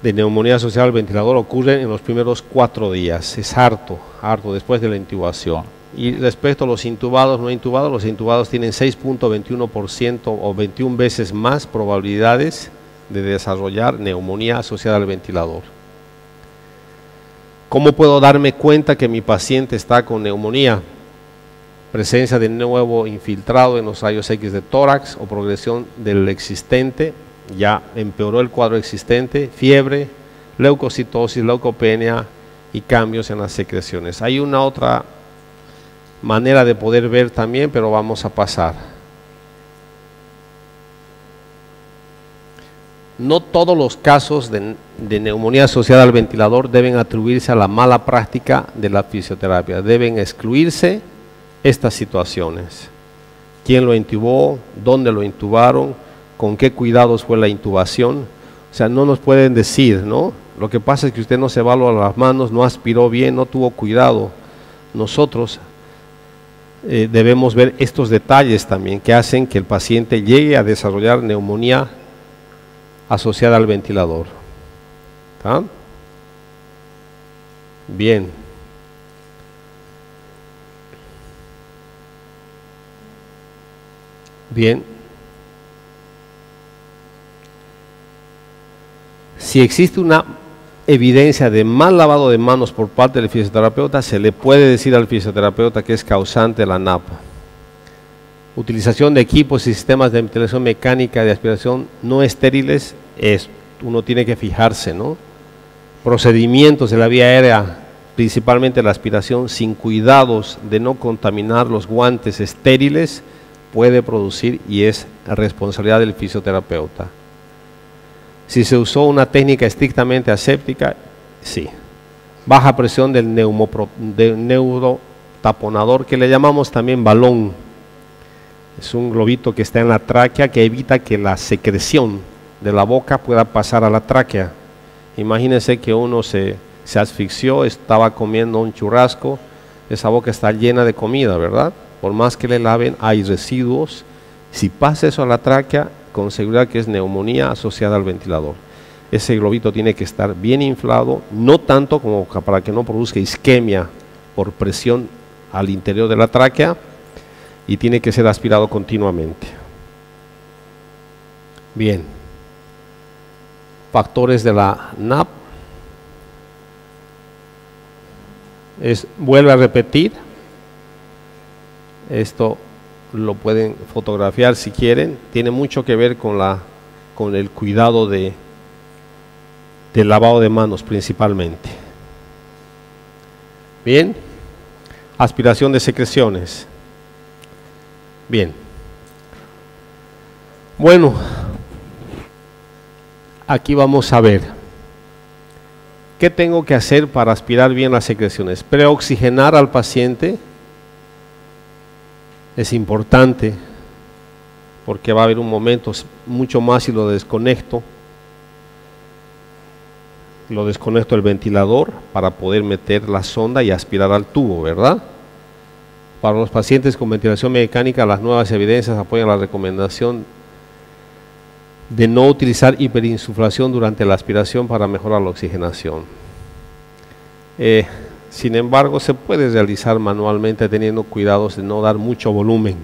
de neumonía asociada al ventilador ocurren en los primeros 4 días. Es harto después de la intubación. Y respecto a los intubados, no intubados, los intubados tienen 6.21% o 21 veces más probabilidades de desarrollar neumonía asociada al ventilador. ¿Cómo puedo darme cuenta que mi paciente está con neumonía? Presencia de nuevo infiltrado en los rayos X de tórax o progresión del existente, ya empeoró el cuadro existente, fiebre, leucocitosis, leucopenia y cambios en las secreciones. Hay una otra manera de poder ver también, pero vamos a pasar. No todos los casos de neumonía asociada al ventilador deben atribuirse a la mala práctica de la fisioterapia. Deben excluirse estas situaciones. ¿Quién lo intubó? ¿Dónde lo intubaron? ¿Con qué cuidados fue la intubación? O sea, no nos pueden decir, ¿no? Lo que pasa es que usted no se lavó las manos, no aspiró bien, no tuvo cuidado. Nosotros debemos ver estos detalles también que hacen que el paciente llegue a desarrollar neumonía asociada al ventilador. ¿Tá? Bien. Bien. Si existe una evidencia de mal lavado de manos por parte del fisioterapeuta, se le puede decir al fisioterapeuta que es causante de la NAP. Utilización de equipos y sistemas de ventilación mecánica de aspiración no estériles, uno tiene que fijarse, ¿no? Procedimientos de la vía aérea, principalmente la aspiración, sin cuidados de no contaminar los guantes estériles, puede producir y es responsabilidad del fisioterapeuta. Si se usó una técnica estrictamente aséptica, sí. Baja presión del neurotaponador, que le llamamos también balón. Es un globito que está en la tráquea que evita que la secreción de la boca pueda pasar a la tráquea. Imagínense que uno se asfixió, estaba comiendo un churrasco, esa boca está llena de comida, ¿verdad? Por más que le laven, hay residuos. Si pasa eso a la tráquea, con seguridad que es neumonía asociada al ventilador. Ese globito tiene que estar bien inflado, no tanto como para que no produzca isquemia por presión al interior de la tráquea, y tiene que ser aspirado continuamente. Bien. Factores de la NAP. Vuelve a repetir. Esto lo pueden fotografiar si quieren. Tiene mucho que ver con el cuidado del lavado de manos principalmente. Bien. Aspiración de secreciones. Bien. Bueno, aquí vamos a ver qué tengo que hacer para aspirar bien las secreciones. Preoxigenar al paciente es importante porque va a haber un momento mucho más si lo desconecto del ventilador para poder meter la sonda y aspirar al tubo, ¿verdad? Para los pacientes con ventilación mecánica, las nuevas evidencias apoyan la recomendación de no utilizar hiperinsuflación durante la aspiración para mejorar la oxigenación. Sin embargo, se puede realizar manualmente teniendo cuidados de no dar mucho volumen.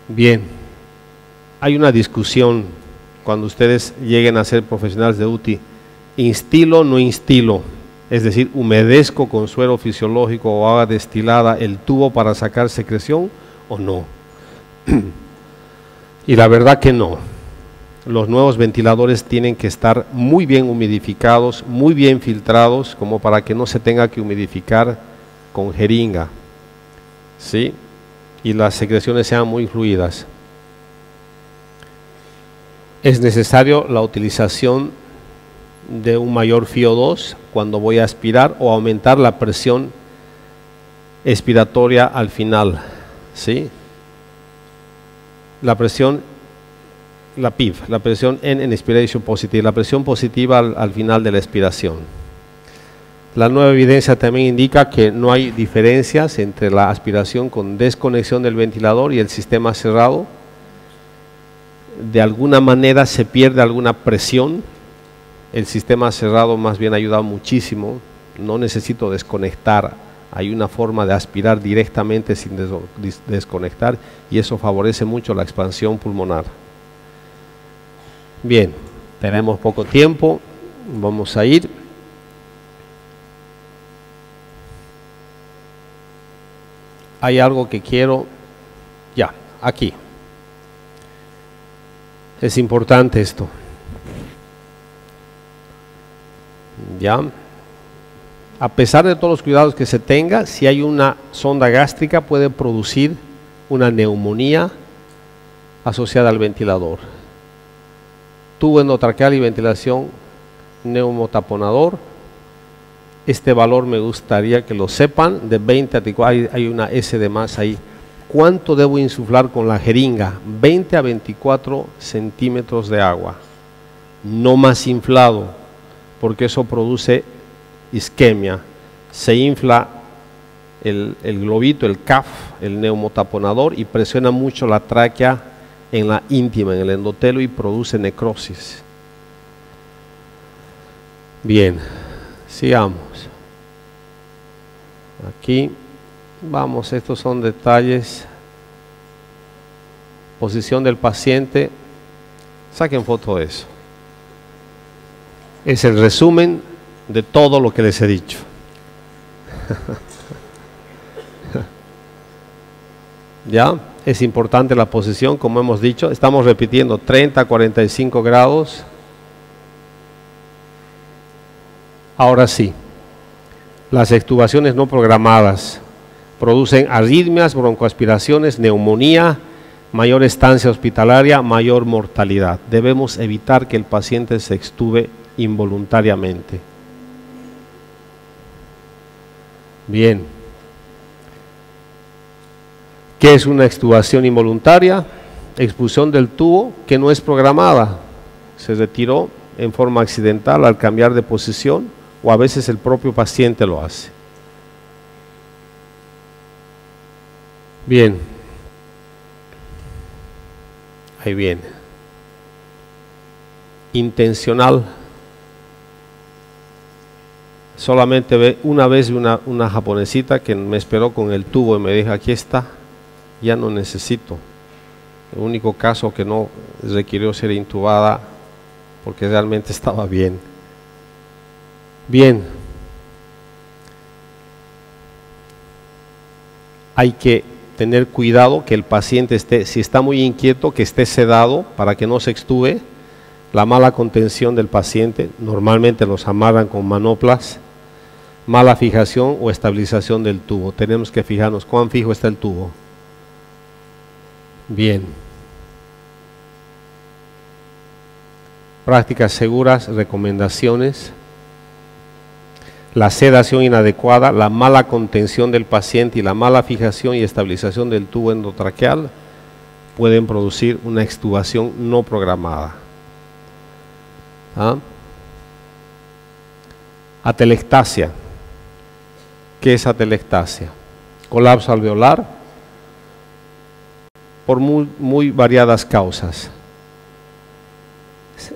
Bien, hay una discusión cuando ustedes lleguen a ser profesionales de UTI, instilo o no instilo, es decir, humedezco con suero fisiológico o agua destilada el tubo para sacar secreción o no. Y la verdad que no. Los nuevos ventiladores tienen que estar muy bien humidificados, muy bien filtrados, como para que no se tenga que humidificar con jeringa, ¿sí? Y las secreciones sean muy fluidas. Es necesario la utilización de un mayor FiO2 cuando voy a aspirar o aumentar la presión expiratoria al final, ¿sí? La presión, la PIV, la presión en Inspiration Positive, la presión positiva al final de la expiración. La nueva evidencia también indica que no hay diferencias entre la aspiración con desconexión del ventilador y el sistema cerrado. De alguna manera se pierde alguna presión. El sistema cerrado más bien ha ayudado muchísimo. No necesito desconectar. Hay una forma de aspirar directamente sin desconectar y eso favorece mucho la expansión pulmonar. Bien, tenemos poco tiempo. Vamos a ir. Hay algo que quiero, ya, aquí. Es importante esto. Ya. A pesar de todos los cuidados que se tenga, si hay una sonda gástrica puede producir una neumonía asociada al ventilador. Tubo endotraqueal y ventilación neumotaponador. Este valor me gustaría que lo sepan, de 20 a 24, hay una S de más ahí. ¿Cuánto debo insuflar con la jeringa? 20 a 24 centímetros de agua. No más inflado, porque eso produce isquemia. Se infla el globito, el CAF, el neumotaponador, y presiona mucho la tráquea en la íntima, en el endotelio, y produce necrosis. Bien, sigamos. Aquí vamos, estos son detalles. Posición del paciente. Saquen foto de eso. Es el resumen de todo lo que les he dicho. Ya, es importante la posición, como hemos dicho. Estamos repitiendo 30 a 45 grados. Ahora sí. Las extubaciones no programadas producen arritmias, broncoaspiraciones, neumonía, mayor estancia hospitalaria, mayor mortalidad. Debemos evitar que el paciente se extube involuntariamente. Bien. ¿Qué es una extubación involuntaria? Expulsión del tubo que no es programada. Se retiró en forma accidental al cambiar de posición, o a veces el propio paciente lo hace. Bien, ahí viene. Intencional. Solamente una vez una japonesita que me esperó con el tubo y me dijo, aquí está, ya no necesito. El único caso que no requirió ser intubada porque realmente estaba bien. Bien, hay que tener cuidado que el paciente esté, si está muy inquieto, que esté sedado para que no se extube. La mala contención del paciente, normalmente los amarran con manoplas. Mala fijación o estabilización del tubo. Tenemos que fijarnos cuán fijo está el tubo. Bien. Prácticas seguras, recomendaciones. La sedación inadecuada, la mala contención del paciente y la mala fijación y estabilización del tubo endotraqueal pueden producir una extubación no programada. ¿Ah? Atelectasia. ¿Qué es atelectasia? Colapso alveolar por muy variadas causas.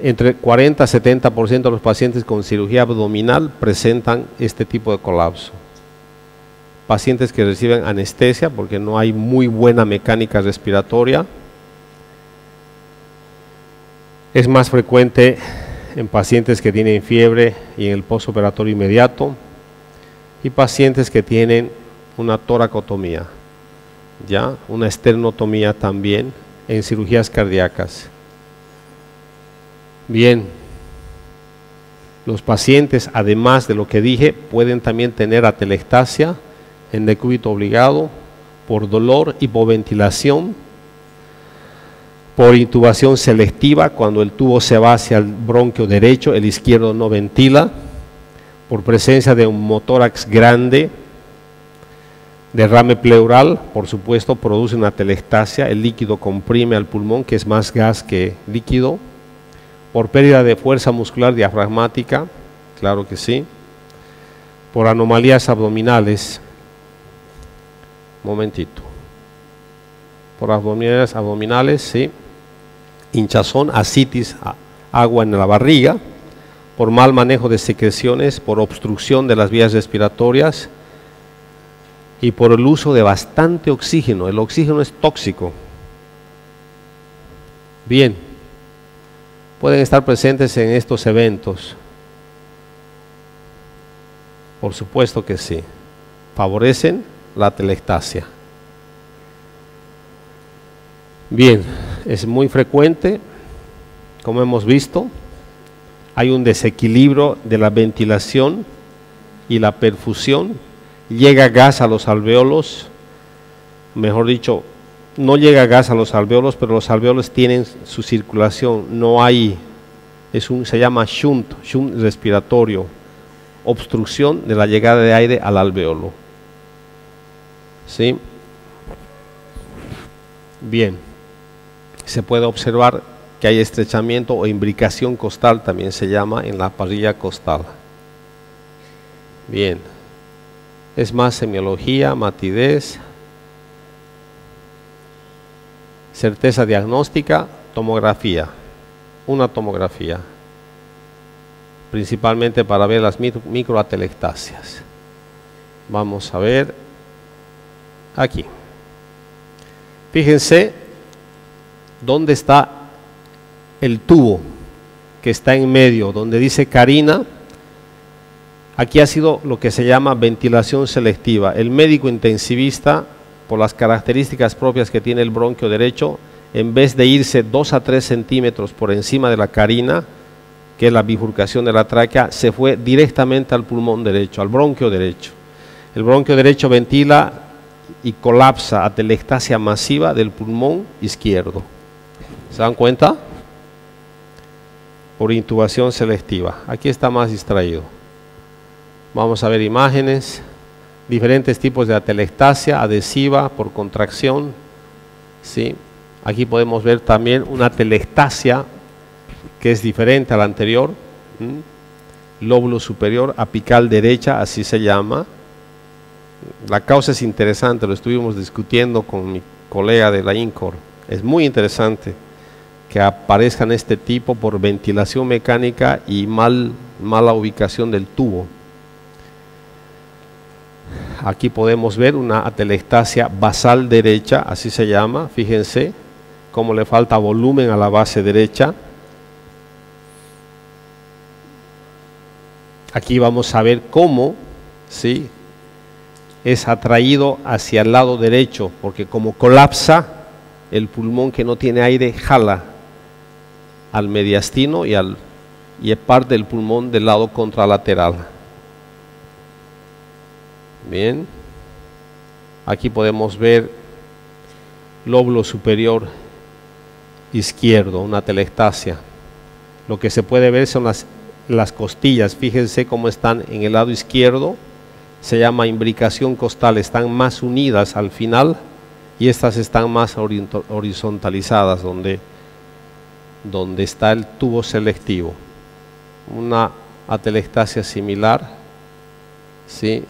entre 40 a 70% de los pacientes con cirugía abdominal presentan este tipo de colapso. Pacientes que reciben anestesia porque no hay muy buena mecánica respiratoria. Es más frecuente en pacientes que tienen fiebre y en el postoperatorio inmediato, y pacientes que tienen una toracotomía, ya una esternotomía también en cirugías cardíacas. Bien, los pacientes, además de lo que dije, pueden también tener atelectasia en decúbito obligado por dolor, hipoventilación, por intubación selectiva, cuando el tubo se va hacia el bronquio derecho, el izquierdo no ventila, por presencia de un motórax grande, derrame pleural, por supuesto, produce una atelectasia, el líquido comprime al pulmón, que es más gas que líquido, por pérdida de fuerza muscular diafragmática, claro que sí, por anomalías abdominales, momentito, por abdominales, sí, hinchazón, ascitis, agua en la barriga, por mal manejo de secreciones, por obstrucción de las vías respiratorias y por el uso de bastante oxígeno. El oxígeno es tóxico. Bien, pueden estar presentes en estos eventos. Por supuesto que sí. Favorecen la atelectasia. Bien, es muy frecuente, como hemos visto, hay un desequilibrio de la ventilación y la perfusión, llega gas a los alvéolos, mejor dicho, no llega gas a los alvéolos, pero los alvéolos tienen su circulación, no hay, se llama shunt respiratorio, obstrucción de la llegada de aire al alvéolo. ¿Sí? Bien, se puede observar que hay estrechamiento o imbricación costal, también se llama, en la parrilla costal. Bien, es más semiología, matidez, certeza diagnóstica, tomografía, una tomografía, principalmente para ver las microatelectasias. Vamos a ver aquí. Fíjense dónde está el tubo que está en medio, donde dice carina. Aquí ha sido lo que se llama ventilación selectiva. El médico intensivista, por las características propias que tiene el bronquio derecho, en vez de irse 2 a 3 centímetros por encima de la carina, que es la bifurcación de la tráquea, se fue directamente al pulmón derecho, al bronquio derecho. El bronquio derecho ventila y colapsa, atelectasia masiva del pulmón izquierdo. ¿Se dan cuenta? Por intubación selectiva. Aquí está más distraído. Vamos a ver imágenes, diferentes tipos de atelectasia, adhesiva, por contracción. ¿Sí? Aquí podemos ver también una atelectasia que es diferente a la anterior. Lóbulo superior, apical derecha, así se llama. La causa es interesante, lo estuvimos discutiendo con mi colega de la INCOR. Es muy interesante que aparezcan este tipo por ventilación mecánica y mala ubicación del tubo. Aquí podemos ver una atelectasia basal derecha, así se llama. Fíjense cómo le falta volumen a la base derecha. Aquí vamos a ver cómo, ¿sí?, es atraído hacia el lado derecho, porque como colapsa, el pulmón que no tiene aire jala al mediastino y parte del pulmón del lado contralateral. Bien, aquí podemos ver lóbulo superior izquierdo, una atelectasia. Lo que se puede ver son las costillas, fíjense cómo están en el lado izquierdo, se llama imbricación costal, están más unidas al final y estas están más horizontalizadas donde está el tubo selectivo. Una atelectasia similar, ¿sí?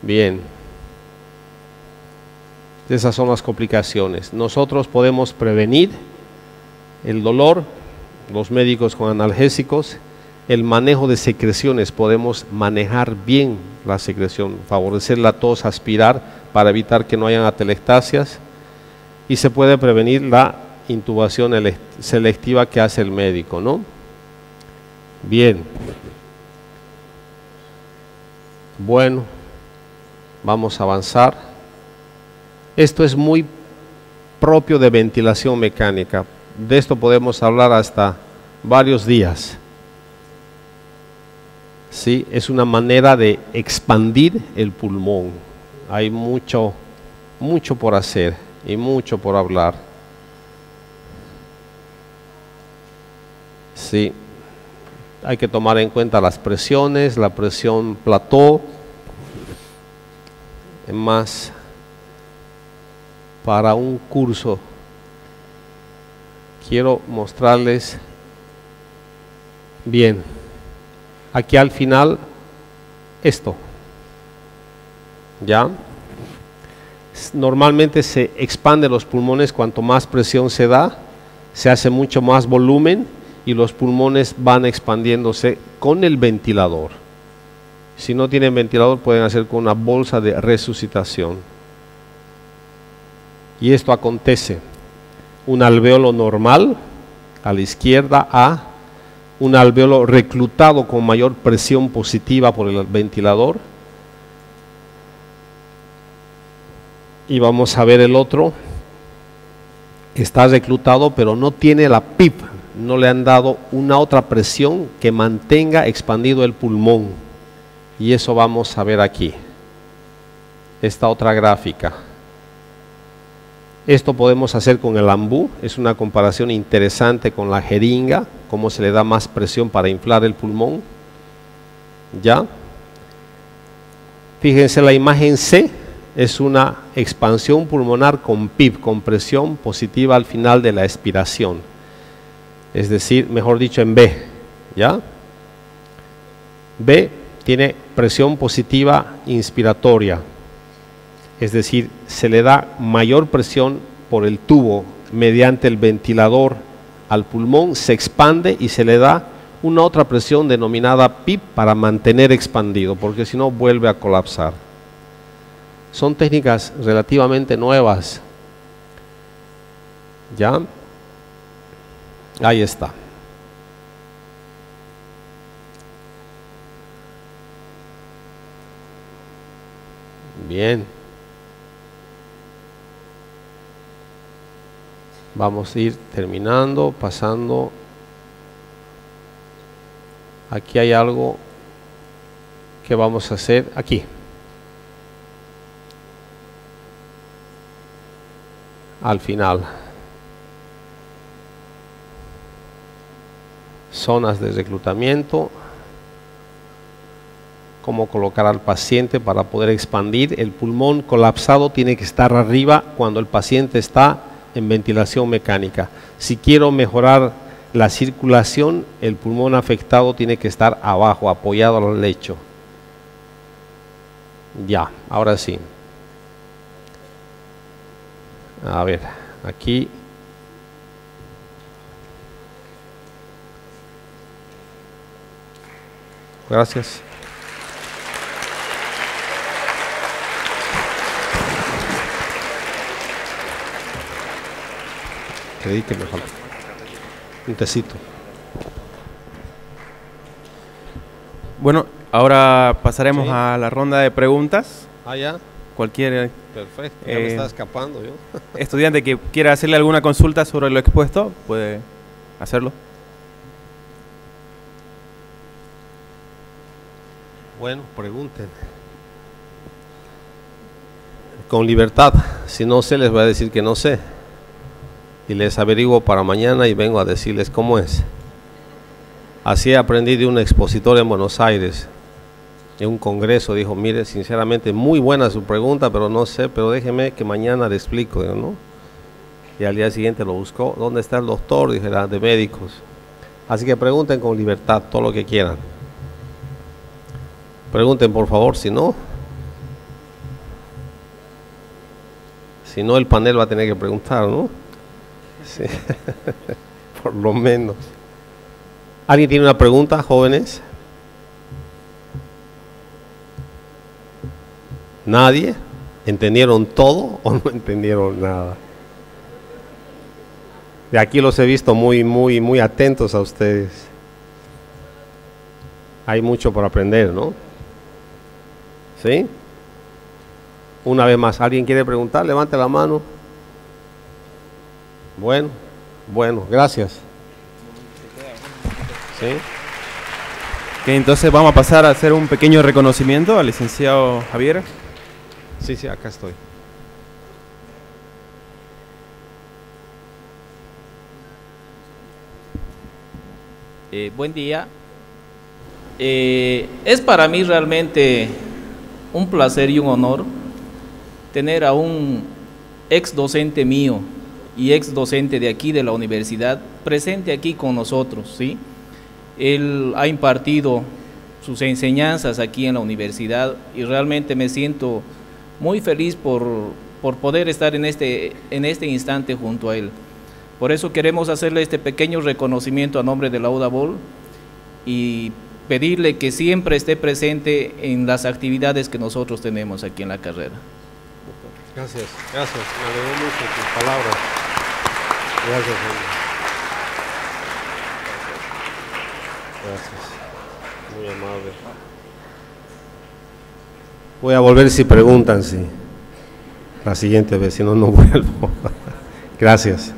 Bien, esas son las complicaciones. Nosotros podemos prevenir el dolor los médicos con analgésicos, el manejo de secreciones, podemos manejar bien la secreción, favorecer la tos, aspirar para evitar que no hayan atelectasias, y se puede prevenir la intubación selectiva que hace el médico, ¿no? Bien. Bueno, vamos a avanzar. Esto es muy propio de ventilación mecánica. De esto podemos hablar hasta varios días. Sí, es una manera de expandir el pulmón. Hay mucho por hacer y mucho por hablar. Sí, hay que tomar en cuenta las presiones, la presión plató. Más para un curso quiero mostrarles bien aquí al final esto ya normalmente se expande los pulmones cuanto más presión se da, se hace mucho más volumen y los pulmones van expandiéndose con el ventilador. Si no tienen ventilador pueden hacer con una bolsa de resucitación. Y esto acontece, un alveolo normal a la izquierda A, un alveolo reclutado con mayor presión positiva por el ventilador. Y vamos a ver el otro, está reclutado pero no tiene la PIP, no le han dado una otra presión que mantenga expandido el pulmón. Y eso vamos a ver aquí, esta otra gráfica. Esto podemos hacer con el ambú, es una comparación interesante con la jeringa, cómo se le da más presión para inflar el pulmón. ¿Ya? Fíjense la imagen C, es una expansión pulmonar con PIP, con presión positiva al final de la expiración. Es decir, mejor dicho en B, ¿ya? B tiene presión positiva inspiratoria. Es decir, se le da mayor presión por el tubo mediante el ventilador al pulmón, se expande y se le da una otra presión denominada PIP para mantener expandido, porque si no vuelve a colapsar. Son técnicas relativamente nuevas. ¿Ya? Ahí está. Bien. Vamos a ir terminando, pasando. Aquí hay algo que vamos a hacer aquí. Al final. Zonas de reclutamiento. Cómo colocar al paciente para poder expandir. El pulmón colapsado tiene que estar arriba cuando el paciente está en ventilación mecánica. Si quiero mejorar la circulación, el pulmón afectado tiene que estar abajo, apoyado al lecho. Ya, ahora sí. A ver, aquí. Gracias. Creí que me falta un tecito. Bueno, ahora pasaremos a la ronda de preguntas. Ah, ya. Cualquier Perfecto, ya me está escapando yo. estudiante que quiera hacerle alguna consulta sobre lo expuesto, puede hacerlo. Bueno, pregunten. Con libertad, si no sé les voy a decir que no sé. Y les averiguo para mañana y vengo a decirles cómo es. Así aprendí de un expositor en Buenos Aires, en un congreso. Dijo, mire, sinceramente muy buena su pregunta, pero no sé, pero déjeme que mañana le explico, ¿no? Y al día siguiente lo buscó. ¿Dónde está el doctor? Dije, era de médicos. Así que pregunten con libertad todo lo que quieran. Pregunten por favor, si no el panel va a tener que preguntar, ¿no? Sí. Por lo menos. ¿Alguien tiene una pregunta, jóvenes? ¿Nadie? ¿Entendieron todo o no entendieron nada? De aquí los he visto muy atentos a ustedes. Hay mucho por aprender, ¿no? ¿Sí? Una vez más, ¿alguien quiere preguntar? Levante la mano. Bueno, gracias. ¿Sí? Ok, entonces vamos a pasar a hacer un pequeño reconocimiento al licenciado Javier. Sí, acá estoy. Buen día. Es para mí realmente un placer y un honor tener a un ex docente mío y ex docente de aquí de la universidad presente aquí con nosotros, ¿sí? Él ha impartido sus enseñanzas aquí en la universidad y realmente me siento muy feliz por poder estar en este instante junto a él. Por eso queremos hacerle este pequeño reconocimiento a nombre de la UDABOL y pedirle que siempre esté presente en las actividades que nosotros tenemos aquí en la carrera. Gracias, me alegró mucho tus palabras. Gracias, hombre. Gracias, muy amable. Voy a volver si preguntan, sí. La siguiente vez, si no, no vuelvo. Gracias.